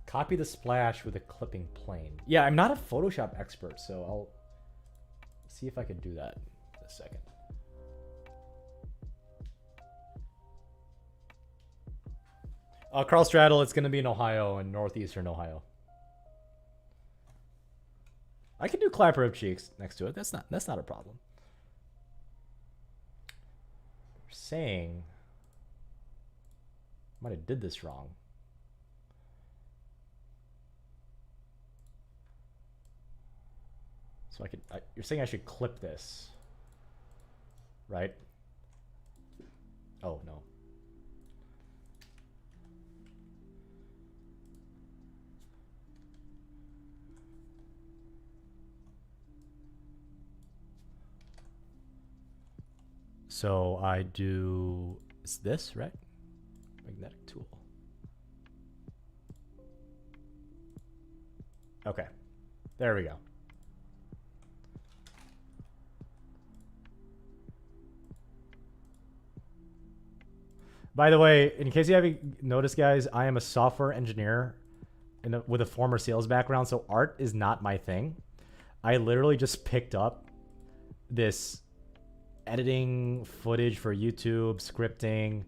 Copy the splash with a clipping plane. Yeah, I'm not a Photoshop expert, so I'll see if I can do that in a second. Carl Straddle, it's going to be in Ohio, in northeastern Ohio. I can do clapper of cheeks next to it. That's not a problem. They're saying I might have did this wrong. So you're saying I should clip this, right? Oh, no. So I do, it's this, right? Magnetic tool. Okay, there we go. By the way, in case you haven't noticed, guys, I am a software engineer with a former sales background, so art is not my thing. I literally just picked up this editing footage for YouTube, scripting,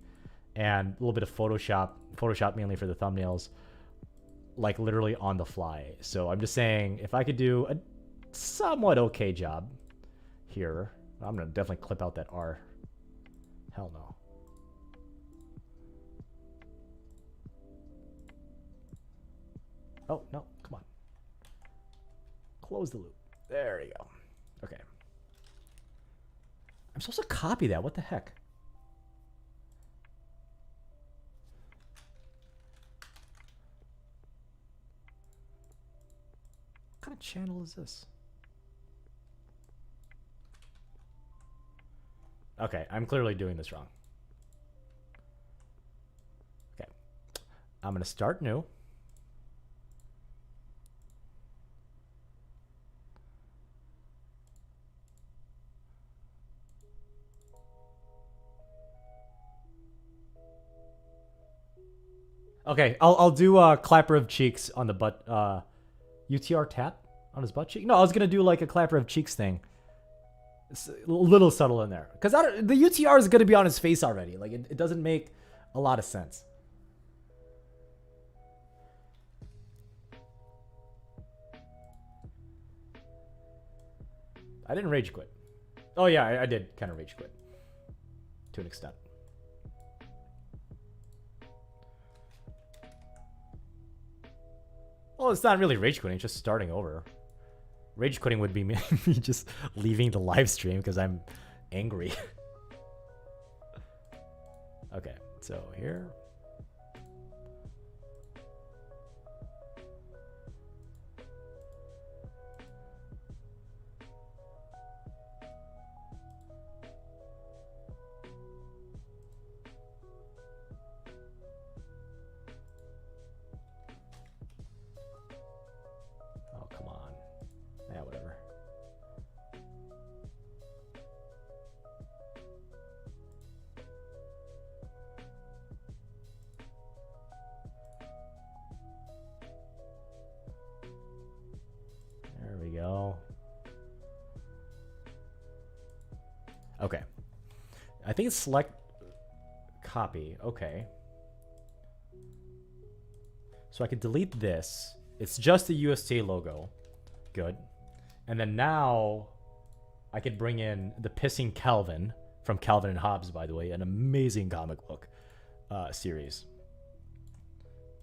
and a little bit of Photoshop mainly for the thumbnails, like literally on the fly. So I'm just saying, if I could do a somewhat okay job here, I'm gonna definitely clip out that R. Hell no. Oh, no, come on. Close the loop. There you go. Okay. I'm supposed to copy that. What the heck? What kind of channel is this? Okay, I'm clearly doing this wrong. Okay. I'm going to start new. Okay, I'll do a clapper of cheeks on the butt. UTR tap on his butt cheek. No, I was gonna do like a clapper of cheeks thing. It's a little subtle in there, because the UTR is gonna be on his face already. Like it doesn't make a lot of sense. I didn't rage quit. Oh yeah, I did kind of rage quit to an extent. Well, it's not really rage quitting, it's just starting over. Rage quitting would be me just leaving the live stream because I'm angry. Okay, so here. Okay. I think it's select copy. Okay. So I can delete this. It's just the USTA logo. Good. And then now I could bring in the Pissing Calvin from Calvin and Hobbes, by the way, an amazing comic book series.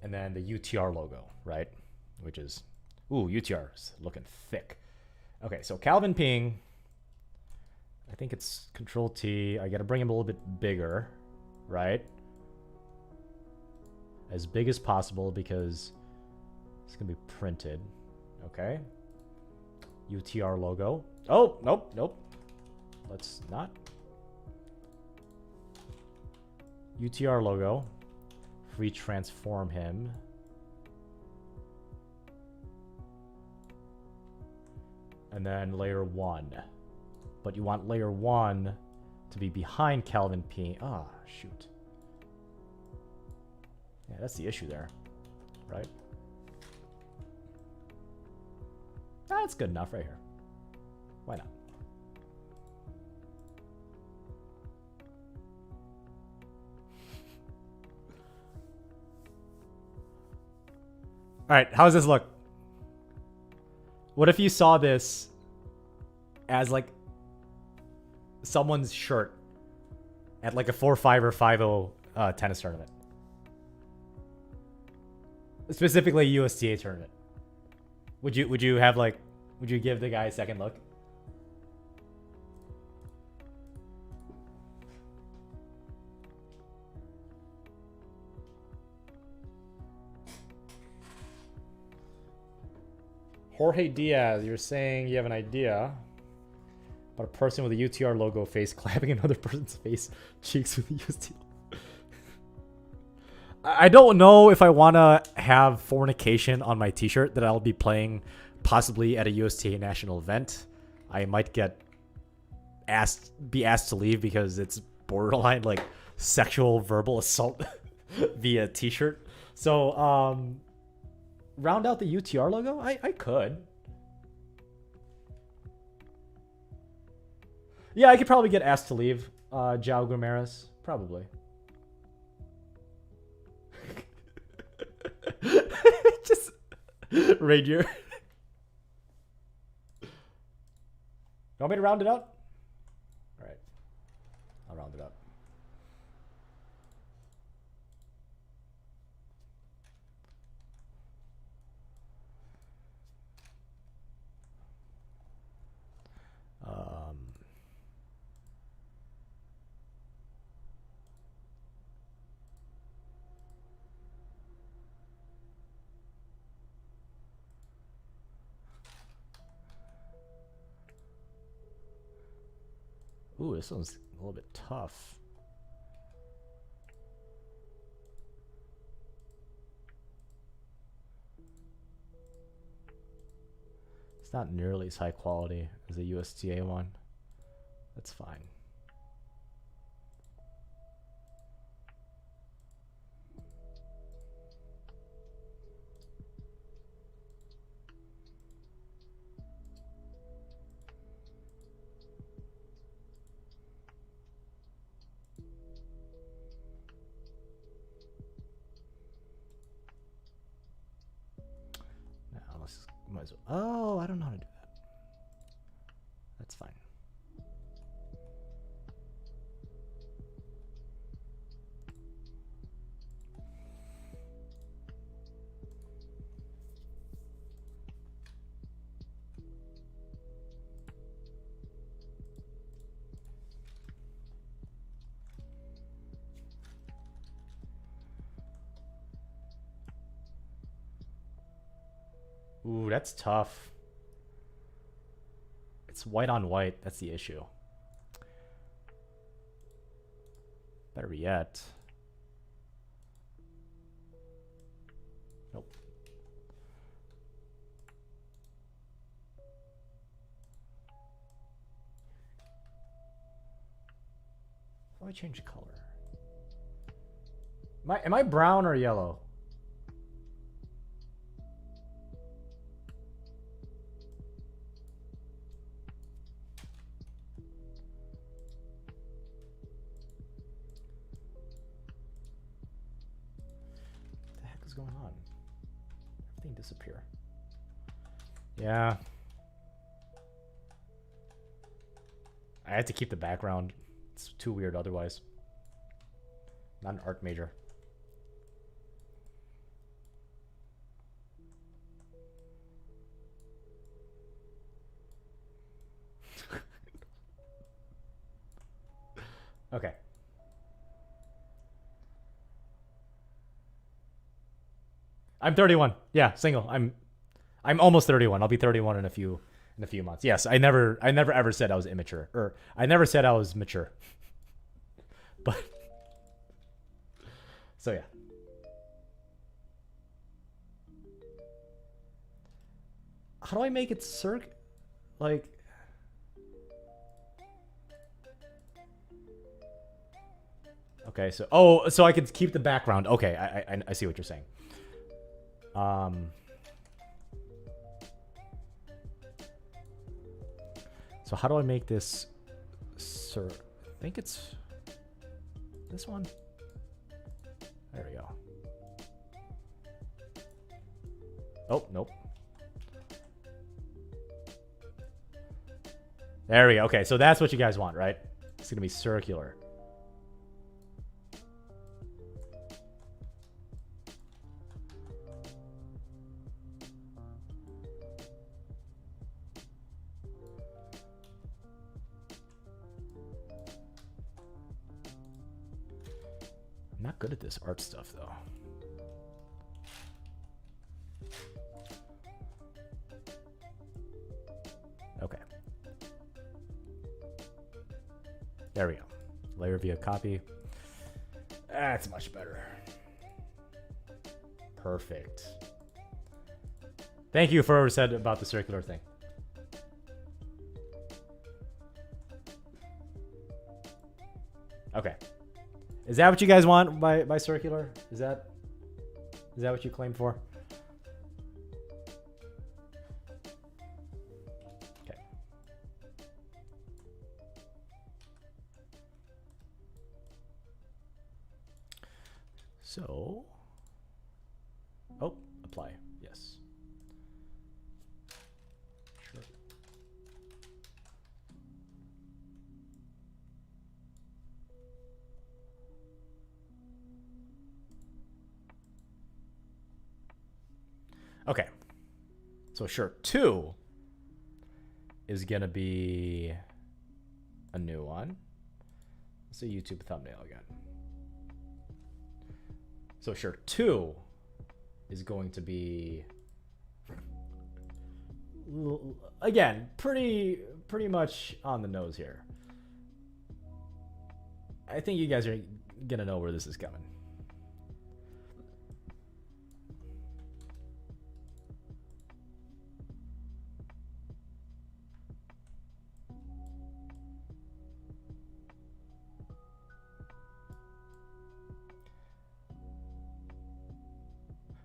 And then the UTR logo, right? Which is, ooh, UTR is looking thick. Okay, so Calvin Ping. I think it's Control T. I got to bring him a little bit bigger, right? As big as possible because it's going to be printed. Okay. UTR logo. Oh, nope. Let's not. UTR logo. Free transform him. And then layer 1. But you want layer 1 to be behind Calvin P. Ah, shoot. Yeah, that's the issue there. Right? That's good enough right here. Why not? All right, how does this look? What if you saw this as like someone's shirt at like a 4-5 or 5-0 tennis tournament? Specifically a USTA tournament. Would you have like, would you give the guy a second look? Jorge Diaz, you're saying you have an idea about a person with a UTR logo face clapping another person's face cheeks with a USTA. I don't know if I want to have fornication on my t-shirt that I'll be playing possibly at a USTA national event. I might be asked to leave because it's borderline like sexual verbal assault via t-shirt. So, round out the UTR logo? I could. Yeah, I could probably get asked to leave. João Gomes, probably. Just Rainier. You want me to round it up? All right, I'll round it up. Ooh, this one's a little bit tough. It's not nearly as high quality as the USTA one. That's fine. Might as well. Oh, I don't know how to do that. That's fine. Ooh, that's tough. It's white on white. That's the issue. Better yet. Nope. How do I change color? Am I brown or yellow? is going on? Everything disappear. Yeah. I had to keep the background. It's too weird otherwise. Not an art major. Okay. I'm 31. Yeah, single. I'm almost 31. I'll be 31 in a few months. Yes, I never ever said I was immature, or I never said I was mature. But so yeah. How do I make it like okay, so so I could keep the background. Okay, I see what you're saying. So how do I make this I think it's this one. There we go. Oh, nope. There we go. Okay, so that's what you guys want, right? It's gonna be circular. I'm not good at this art stuff, though. Okay. There we go. Layer via copy. That's much better. Perfect. Thank you for what you said about the circular thing. Okay. Is that what you guys want by circular? Is that what you claim for? Okay. So, oh, apply. Yes. Sure. Okay. So shirt 2 is going to be a new one. It's a YouTube thumbnail again. So shirt 2 is going to be, again, pretty much on the nose here. I think you guys are going to know where this is coming.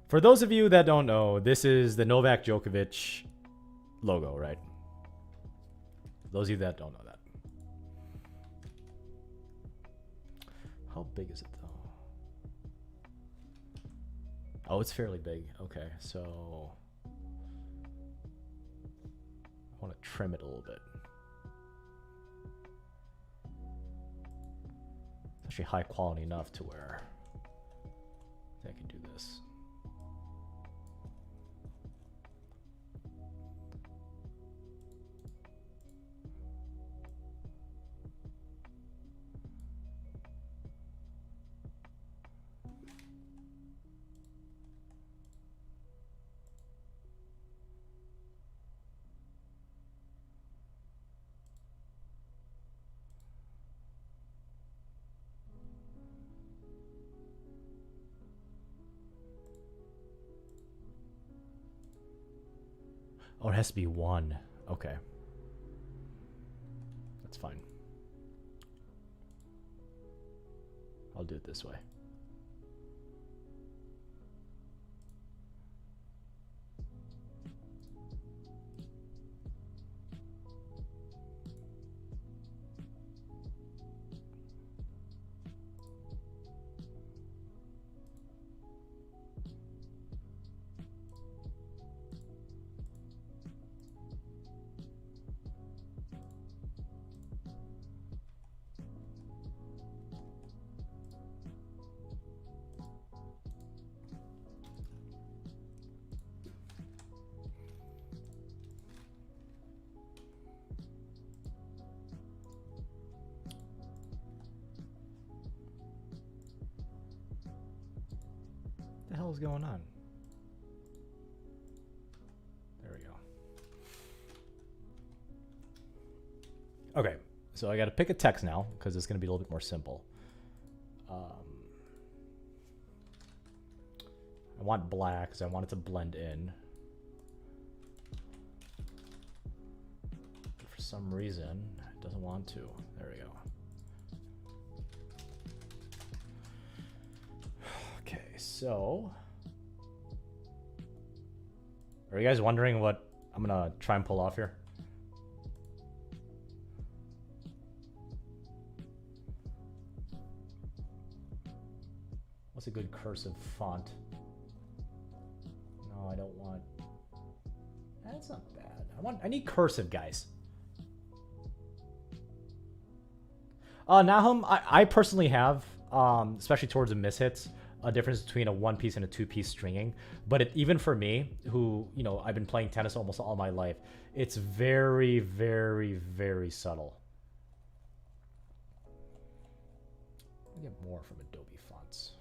For those of you that don't know, this is the Novak Djokovic logo, right? Those of you that don't know that. How big is it, though? Oh, it's fairly big. Okay, so I want to trim it a little bit. It's actually high quality enough to where I can do this. Oh, it has to be 1. Okay. That's fine. I'll do it this way. hell is going on? There we go. Okay, so I got to pick a text now because it's going to be a little bit more simple. I want black because I want it to blend in. But for some reason, it doesn't want to. There we go. Okay, so are you guys wondering what I'm gonna try and pull off here? What's a good cursive font? No, I don't want. That's not bad. I need cursive, guys. Nahum, I personally have, especially towards the mishits, a difference between a one-piece and a two-piece stringing. But even for me, who, you know, I've been playing tennis almost all my life, it's very, very, very subtle. Let me get more from Adobe Fonts.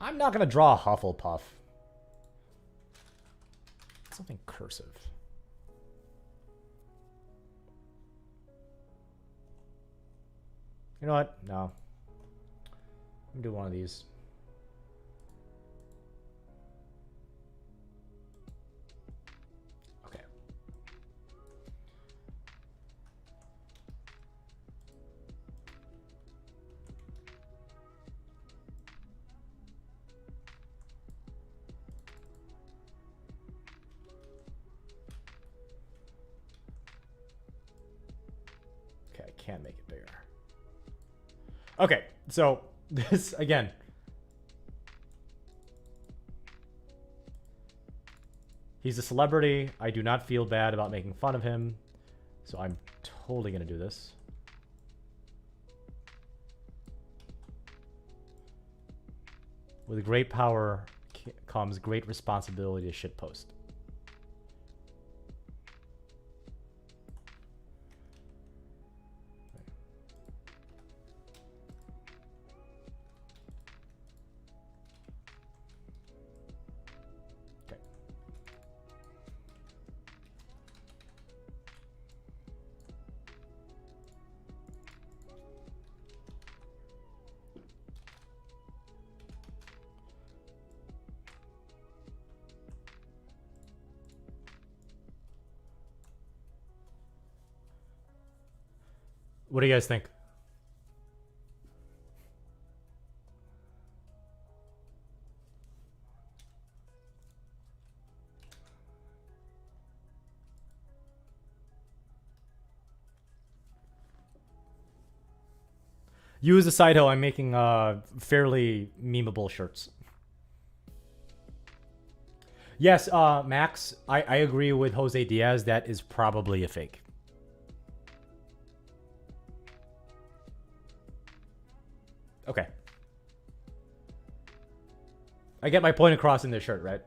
I'm not going to draw a Hufflepuff. Something cursive. You know what? No. I'm gonna do one of these. Okay. Okay, I can make it bigger. Okay, so this again. He's a celebrity. I do not feel bad about making fun of him. So I'm totally going to do this. With great power comes great responsibility to shitpost. What do you guys think? You as a side hoe, I'm making fairly memeable shirts. Yes, Max, I agree with Jose Diaz. That is probably a fake. Okay. I get my point across in this shirt, right?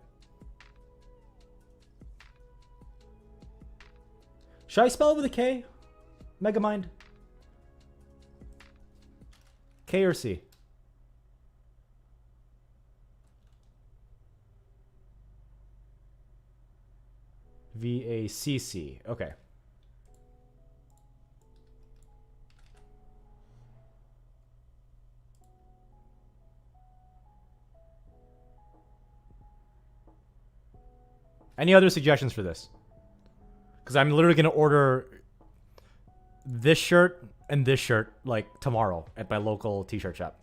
Should I spell it with a K? Megamind? K or C? V-A-C-C. Okay. Any other suggestions for this? Because I'm literally going to order this shirt and this shirt like tomorrow at my local t-shirt shop.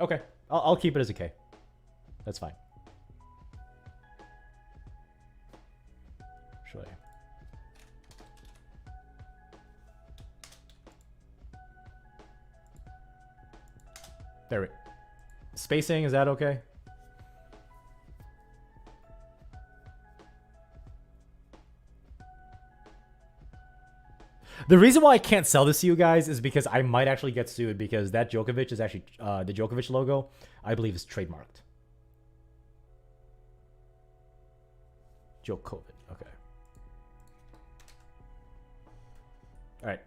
Okay, I'll keep it as a K. That's fine. Should I? There we go. Spacing, is that okay? The reason why I can't sell this to you guys is because I might actually get sued because that Djokovic is actually the Djokovic logo, I believe, is trademarked. Djokovic. Okay. All right.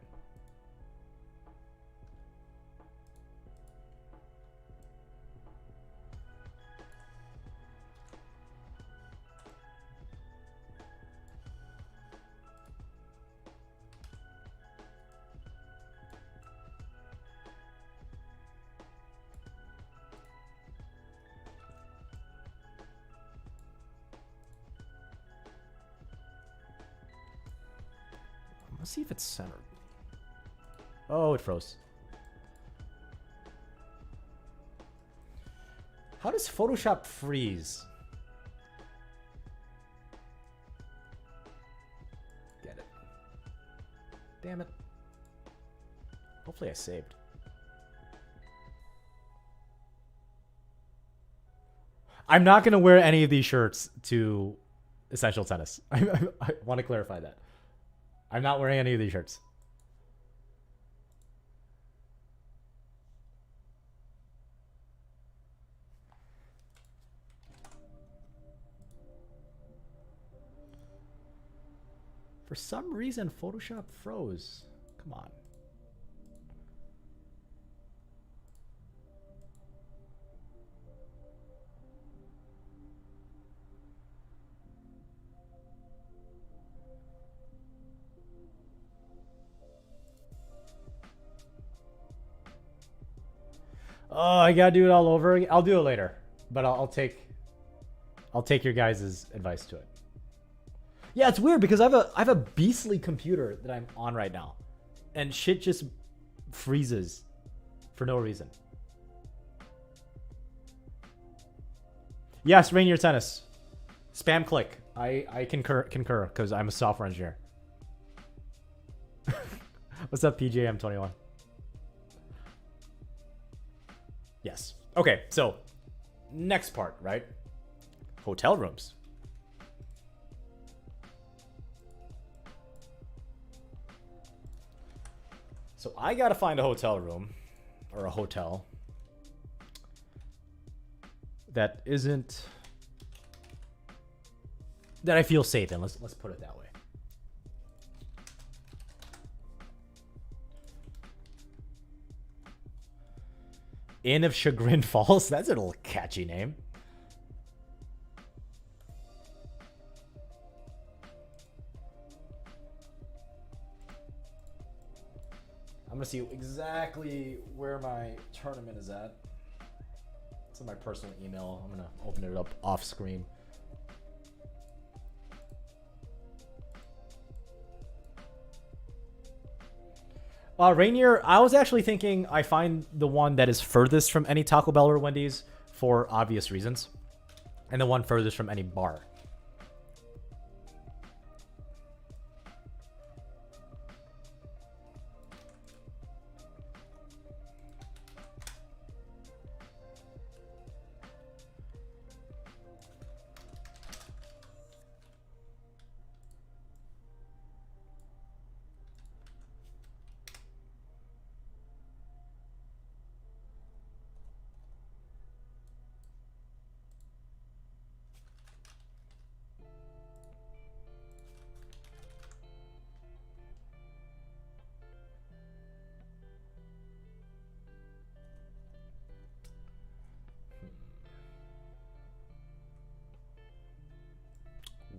Let's see if it's centered. Oh, it froze. How does Photoshop freeze? Get it. Damn it. Hopefully I saved. I'm not going to wear any of these shirts to Essential Tennis. I want to clarify that. I'm not wearing any of these shirts. For some reason, Photoshop froze. Come on. Oh, I gotta do it all over again. I'll do it later, but I'll take your guys' advice to it. Yeah, it's weird because I have a beastly computer that I'm on right now, and shit just freezes for no reason. Yes, Rainier Tennis. Spam click. I concur because I'm a software engineer. What's up, PJM21? Yes. Okay, so next part, right? Hotel rooms. So I gotta find a hotel room or a hotel that isn't that I feel safe in. Let's put it that way. Inn of Chagrin Falls. That's a little catchy name. I'm gonna see exactly where my tournament is at. It's in my personal email. I'm gonna open it up off screen. Rainier, I was actually thinking I find the one that is furthest from any Taco Bell or Wendy's for obvious reasons, and the one furthest from any bar.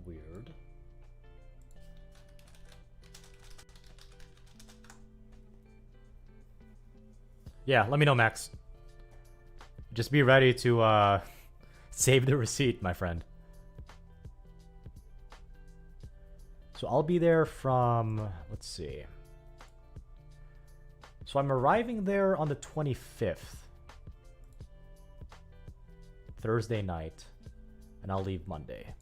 Weird. Yeah, let me know, Max. Just be ready to save the receipt, my friend. So I'll be there from, let's see. So I'm arriving there on the 25th. Thursday night. And I'll leave Monday.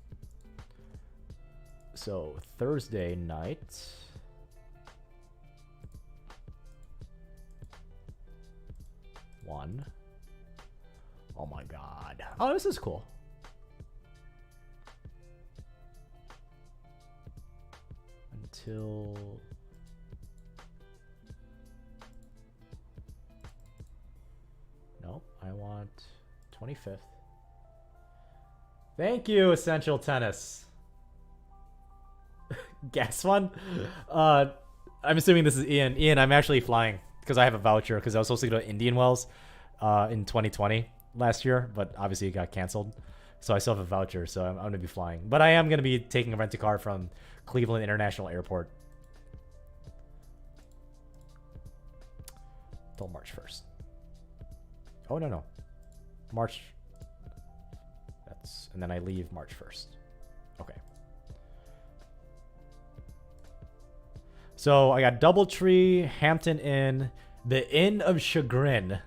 So Thursday night. One. Oh my god. Oh, this is cool. Until want 25th. Thank you, Essential Tennis. Gas one? I'm assuming this is Ian. Ian, I'm actually flying because I have a voucher because I was supposed to go to Indian Wells in 2020 last year, but obviously it got canceled. So I still have a voucher, so I'm going to be flying. But I am going to be taking a rent-a-car from Cleveland International Airport till March 1st. Oh, no. March. And then I leave March 1st. Okay. So I got Doubletree, Hampton Inn, the Inn of Chagrin,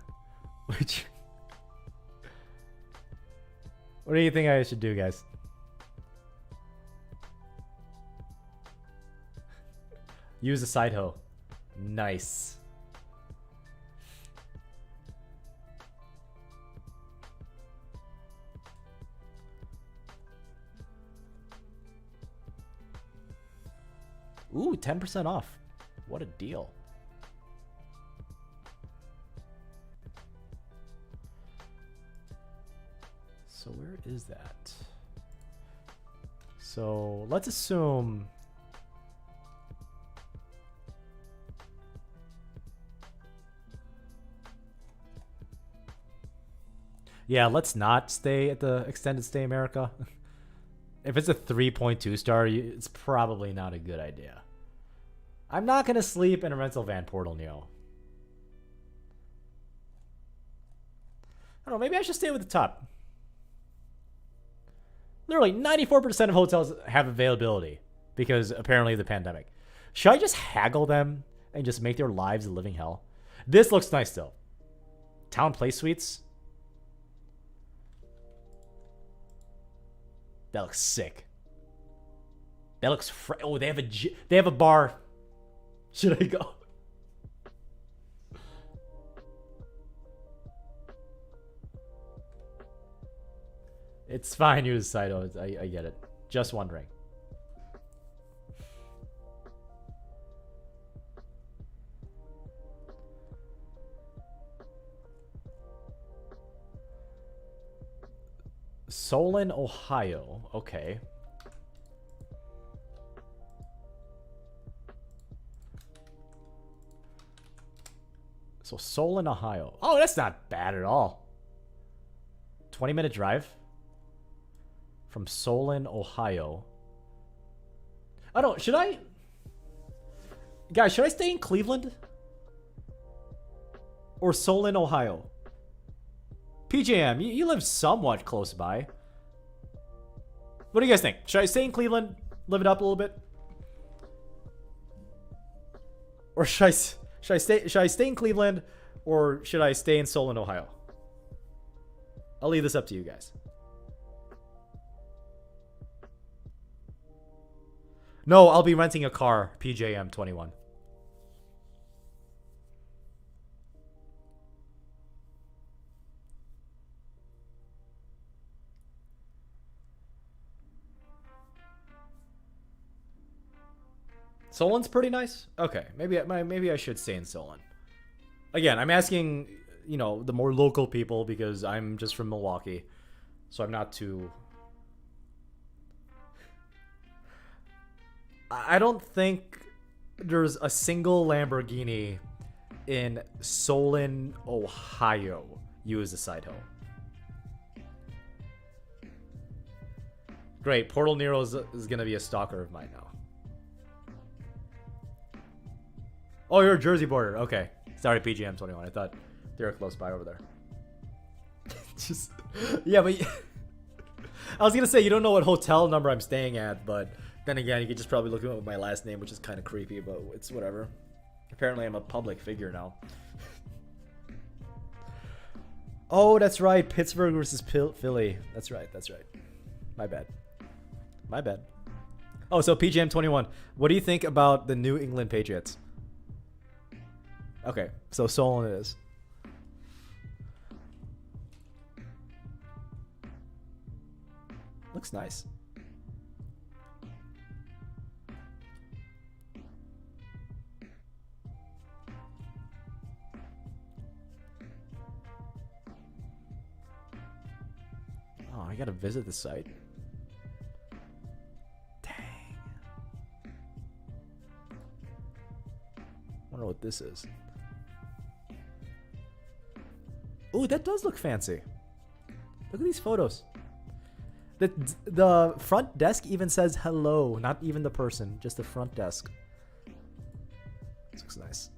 which... What do you think I should do, guys? Use a side hoe. Nice. Ooh, 10% off. What a deal. So where is that? So let's assume... Yeah, let's not stay at the Extended Stay America. If it's a 3.2 star, it's probably not a good idea. I'm not going to sleep in a rental van, Portal Neo. I don't know, maybe I should stay with the top. Literally, 94% of hotels have availability because apparently of the pandemic. Should I just haggle them and just make their lives a living hell? This looks nice, though. Town Place Suites. That looks sick. That looks oh, they have a bar. Should I go? It's fine, use Saito. I get it. Just wondering. Solon, Ohio. Okay. So Solon, Ohio. Oh, that's not bad at all. 20-minute drive from Solon, Ohio. I don't... Should I... Guys, should I stay in Cleveland? Or Solon, Ohio? PJM, you live somewhat close by. What do you guys think? Should I stay in Cleveland, live it up a little bit? Or should I stay in Cleveland, or should I stay in Solon, Ohio? I'll leave this up to you guys. No, I'll be renting a car, PJM 21. Solon's pretty nice. Okay, maybe I should stay in Solon. Again, I'm asking, you know, the more local people because I'm just from Milwaukee, so I'm not too. I don't think there's a single Lamborghini in Solon, Ohio. You as a side hoe. Great, Portal Nero is gonna be a stalker of mine now. Oh, you're a Jersey border. Okay. Sorry, PGM 21. I thought they were close by over there. Just, yeah, but I was gonna say you don't know what hotel number I'm staying at, but then again, you could just probably look at my last name, which is kind of creepy, but it's whatever. Apparently, I'm a public figure now. Oh, that's right. Pittsburgh versus Philly. That's right. That's right. My bad. My bad. Oh, so PGM 21. What do you think about the New England Patriots? Okay, so Solon it is. Looks nice. I gotta visit the site. Dang. Wonder what this is. Ooh, that does look fancy. Look at these photos. The front desk even says hello, not even the person, just the front desk. This looks nice.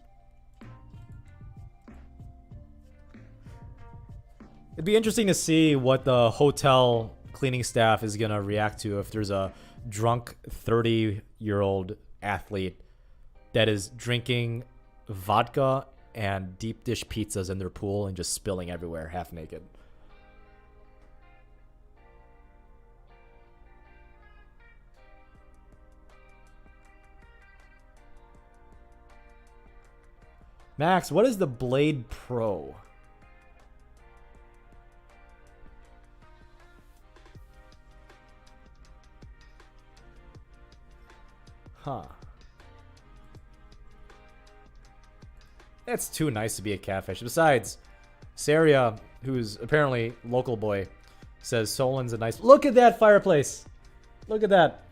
It'd be interesting to see what the hotel cleaning staff is gonna react to if there's a drunk 30-year-old athlete that is drinking vodka and deep dish pizzas in their pool and just spilling everywhere half naked. Max, what is the Blade Pro? Huh. That's too nice to be a catfish. Besides, Saria, who's apparently local boy, says Solon's a nice... Look at that fireplace! Look at that.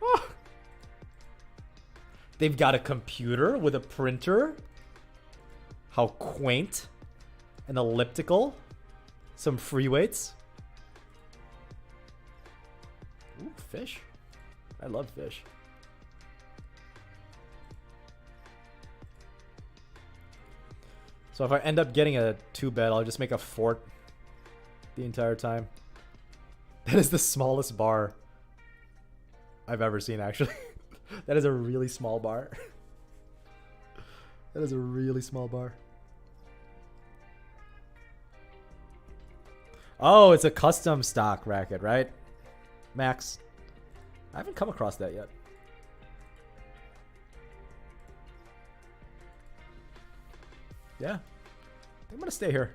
Oh. They've got a computer with a printer. How quaint. An elliptical. Some free weights. Ooh, fish. I love fish. So if I end up getting a 2-bed, I'll just make a fort the entire time. That is the smallest bar I've ever seen, actually. That is a really small bar. That is a really small bar. Oh, it's a custom stock racket, right? Max. I haven't come across that yet. Yeah. I'm gonna stay here.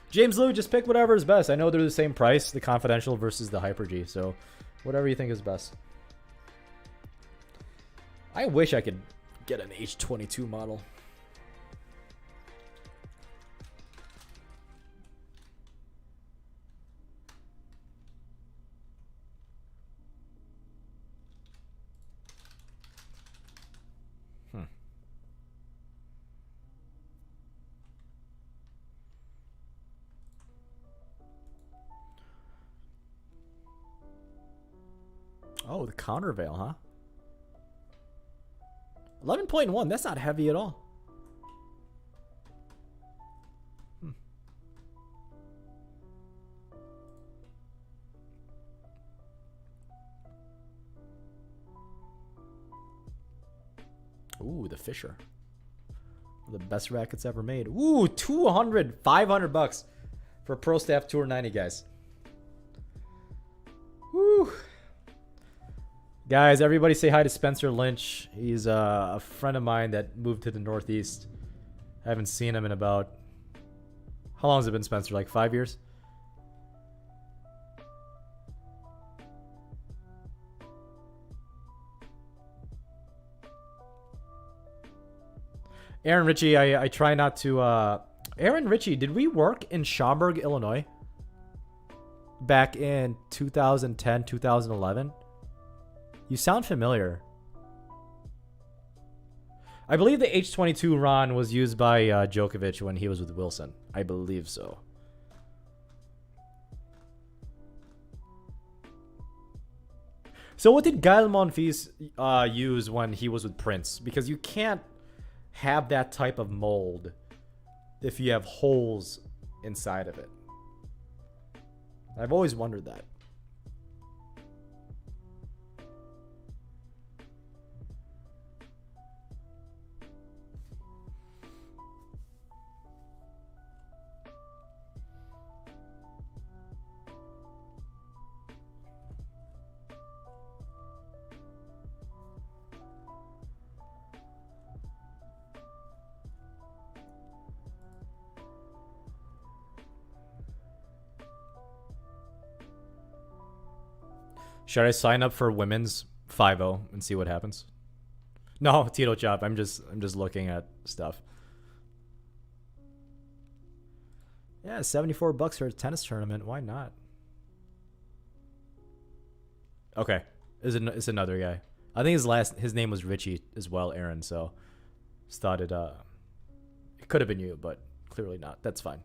James Lou, just pick whatever is best. I know they're the same price, the Confidential versus the Hyper G, so whatever you think is best. I wish I could get an H22 model. Oh, the countervail, huh? 11.1, that's not heavy at all. Ooh, the Fisher. The best rackets ever made. Ooh, 200, 500 bucks for Pro Staff Tour 90, guys. Woo. Guys, everybody say hi to Spencer Lynch. He's a friend of mine that moved to the Northeast. I haven't seen him in about... How long has it been, Spencer? Like 5 years? Aaron Ritchie, I try not to... Aaron Ritchie, did we work in Schaumburg, Illinois? Back in 2010, 2011? You sound familiar. I believe the H22 Ron was used by Djokovic when he was with Wilson. I believe so. So what did Gael Monfils use when he was with Prince? Because you can't have that type of mold if you have holes inside of it. I've always wondered that. Should I sign up for women's 5-0 and see what happens? No, Tito Chop. I'm just looking at stuff. Yeah, $74 for a tennis tournament. Why not? Okay, it's another guy. I think his name was Richie as well, Aaron. So just thought it could have been you, but clearly not. That's fine.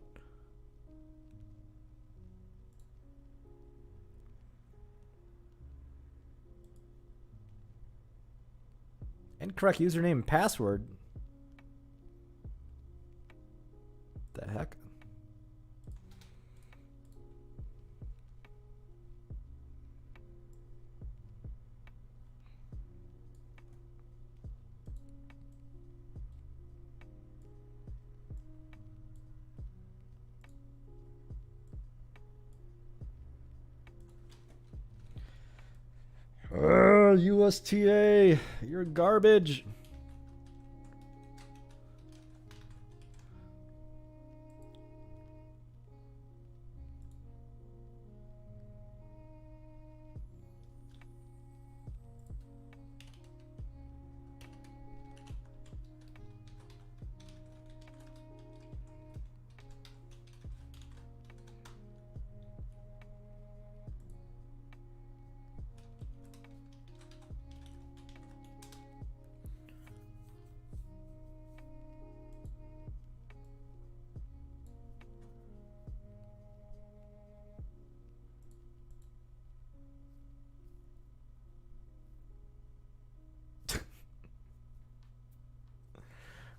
Incorrect username and password. The heck? USTA, you're garbage.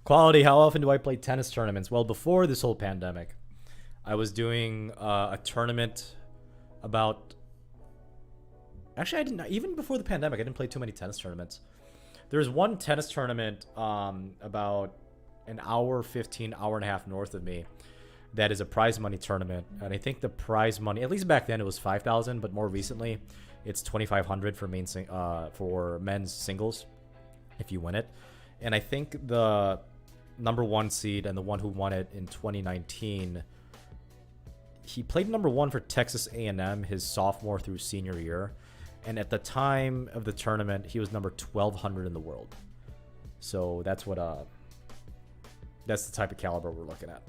Quality, how often do I play tennis tournaments? Well, before this whole pandemic, I was doing a tournament about. Actually, I didn't. Even before the pandemic, I didn't play too many tennis tournaments. There's one tennis tournament about an hour, 15, hour and a half north of me that is a prize money tournament. And I think the prize money, at least back then, it was 5,000, but more recently, it's 2,500 for men's singles if you win it. And I think the number one seed and the one who won it in 2019, he played number one for Texas A&M his sophomore through senior year. And at the time of the tournament, he was number 1,200 in the world. So that's that's the type of caliber we're looking at.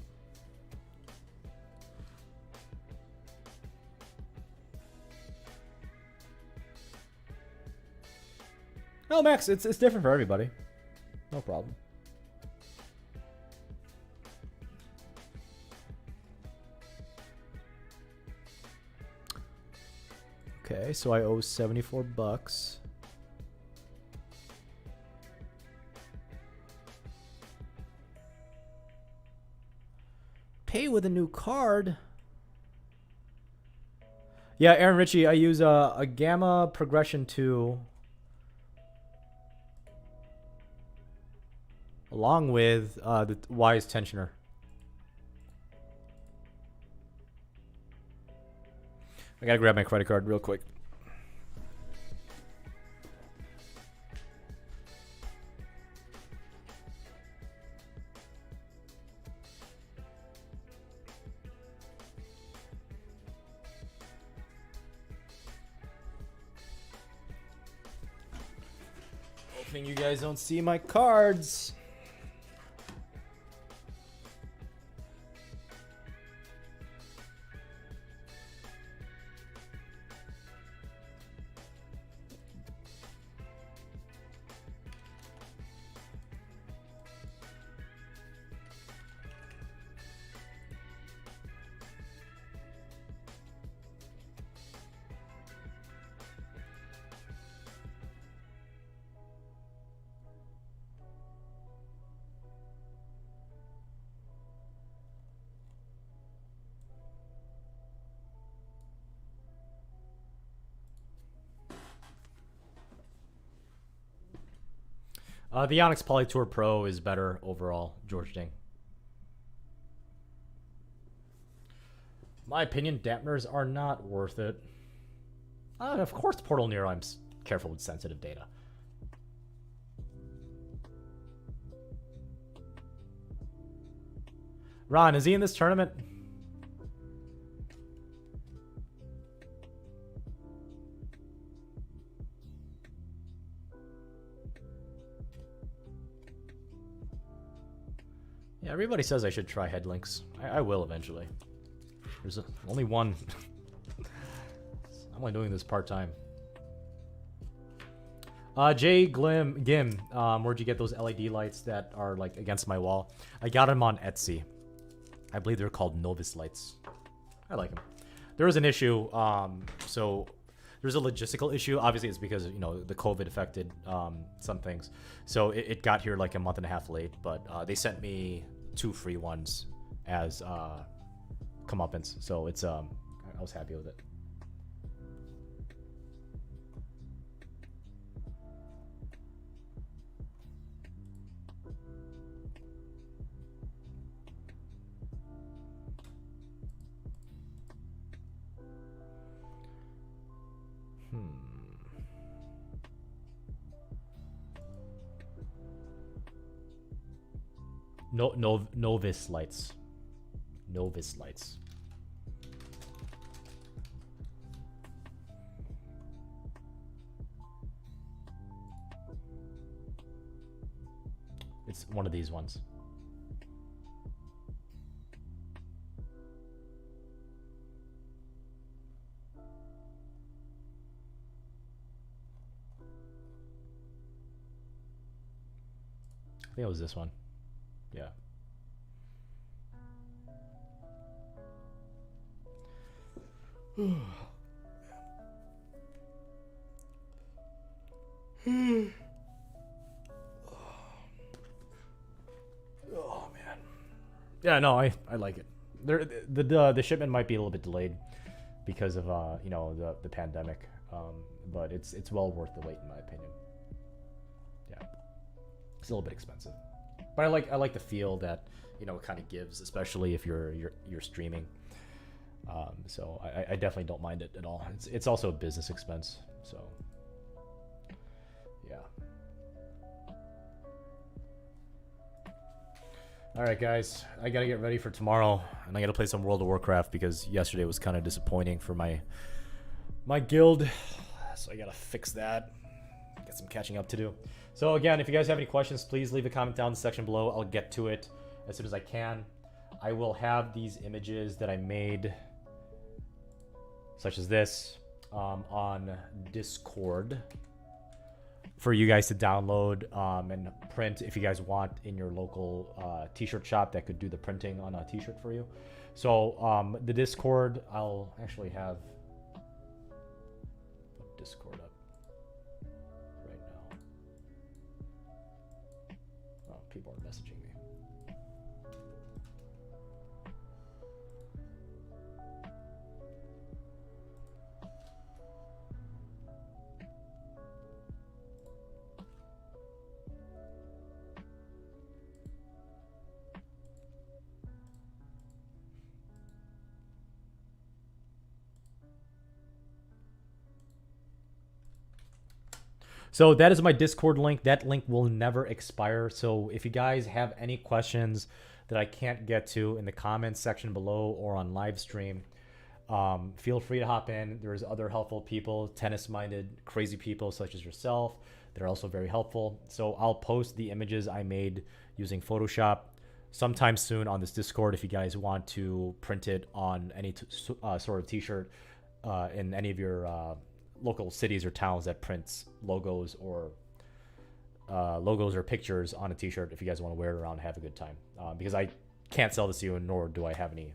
No, Max, it's different for everybody. No problem. Okay, so I owe $74. Pay with a new card. Yeah, Aaron Ritchie, I use a Gamma Progression 2 along with the Wise Tensioner. I gotta grab my credit card real quick. Hoping you guys don't see my cards. The Onyx Polytour Pro is better overall, George Ding. My opinion, dampeners are not worth it. Of course, Portal Nero, I'm careful with sensitive data. Ron, is he in this tournament? Yeah, everybody says I should try head links. I will eventually. There's only one. I'm only doing this part-time. Jay Gim, where'd you get those LED lights that are like against my wall? I got them on Etsy. I believe they're called Novus lights. I like them. There was an issue, so there's a logistical issue. Obviously, it's because, you know, the COVID affected some things. So it got here like a month and a half late, but they sent me 2 free ones as comeuppance. So it's I was happy with it. Novus lights. Novus lights. It's one of these ones. I think it was this one. Yeah. Oh man. Yeah, no, I like it. The shipment might be a little bit delayed because of you know, the pandemic. But it's well worth the wait in my opinion. Yeah. It's a little bit expensive. But I like the feel that, you know, it kind of gives, especially if you're streaming. So I definitely don't mind it at all. It's also a business expense. So yeah. All right, guys, I gotta get ready for tomorrow, and I gotta play some World of Warcraft because yesterday was kind of disappointing for my guild. So I gotta fix that. Get some catching up to do. So again, if you guys have any questions, please leave a comment down in the section below. I'll get to it as soon as I can. I will have these images that I made, such as this, on Discord for you guys to download and print if you guys want in your local t-shirt shop that could do the printing on a t-shirt for you. So the Discord, I'll actually have Discord up right now. Oh, people are messaging me. So that is my Discord link. That link will never expire. So if you guys have any questions that I can't get to in the comments section below or on live stream, feel free to hop in. There's other helpful people, tennis-minded, crazy people such as yourself that are also very helpful. So I'll post the images I made using Photoshop sometime soon on this Discord if you guys want to print it on any sort of t-shirt in any of your local cities or towns that prints logos or pictures on a t-shirt if you guys want to wear it around and have a good time. Because I can't sell this to you, nor do I have any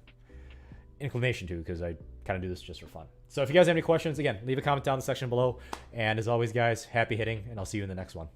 inclination to, because I kind of do this just for fun. So if you guys have any questions, again, leave a comment down in the section below. And as always, guys, happy hitting, and I'll see you in the next one.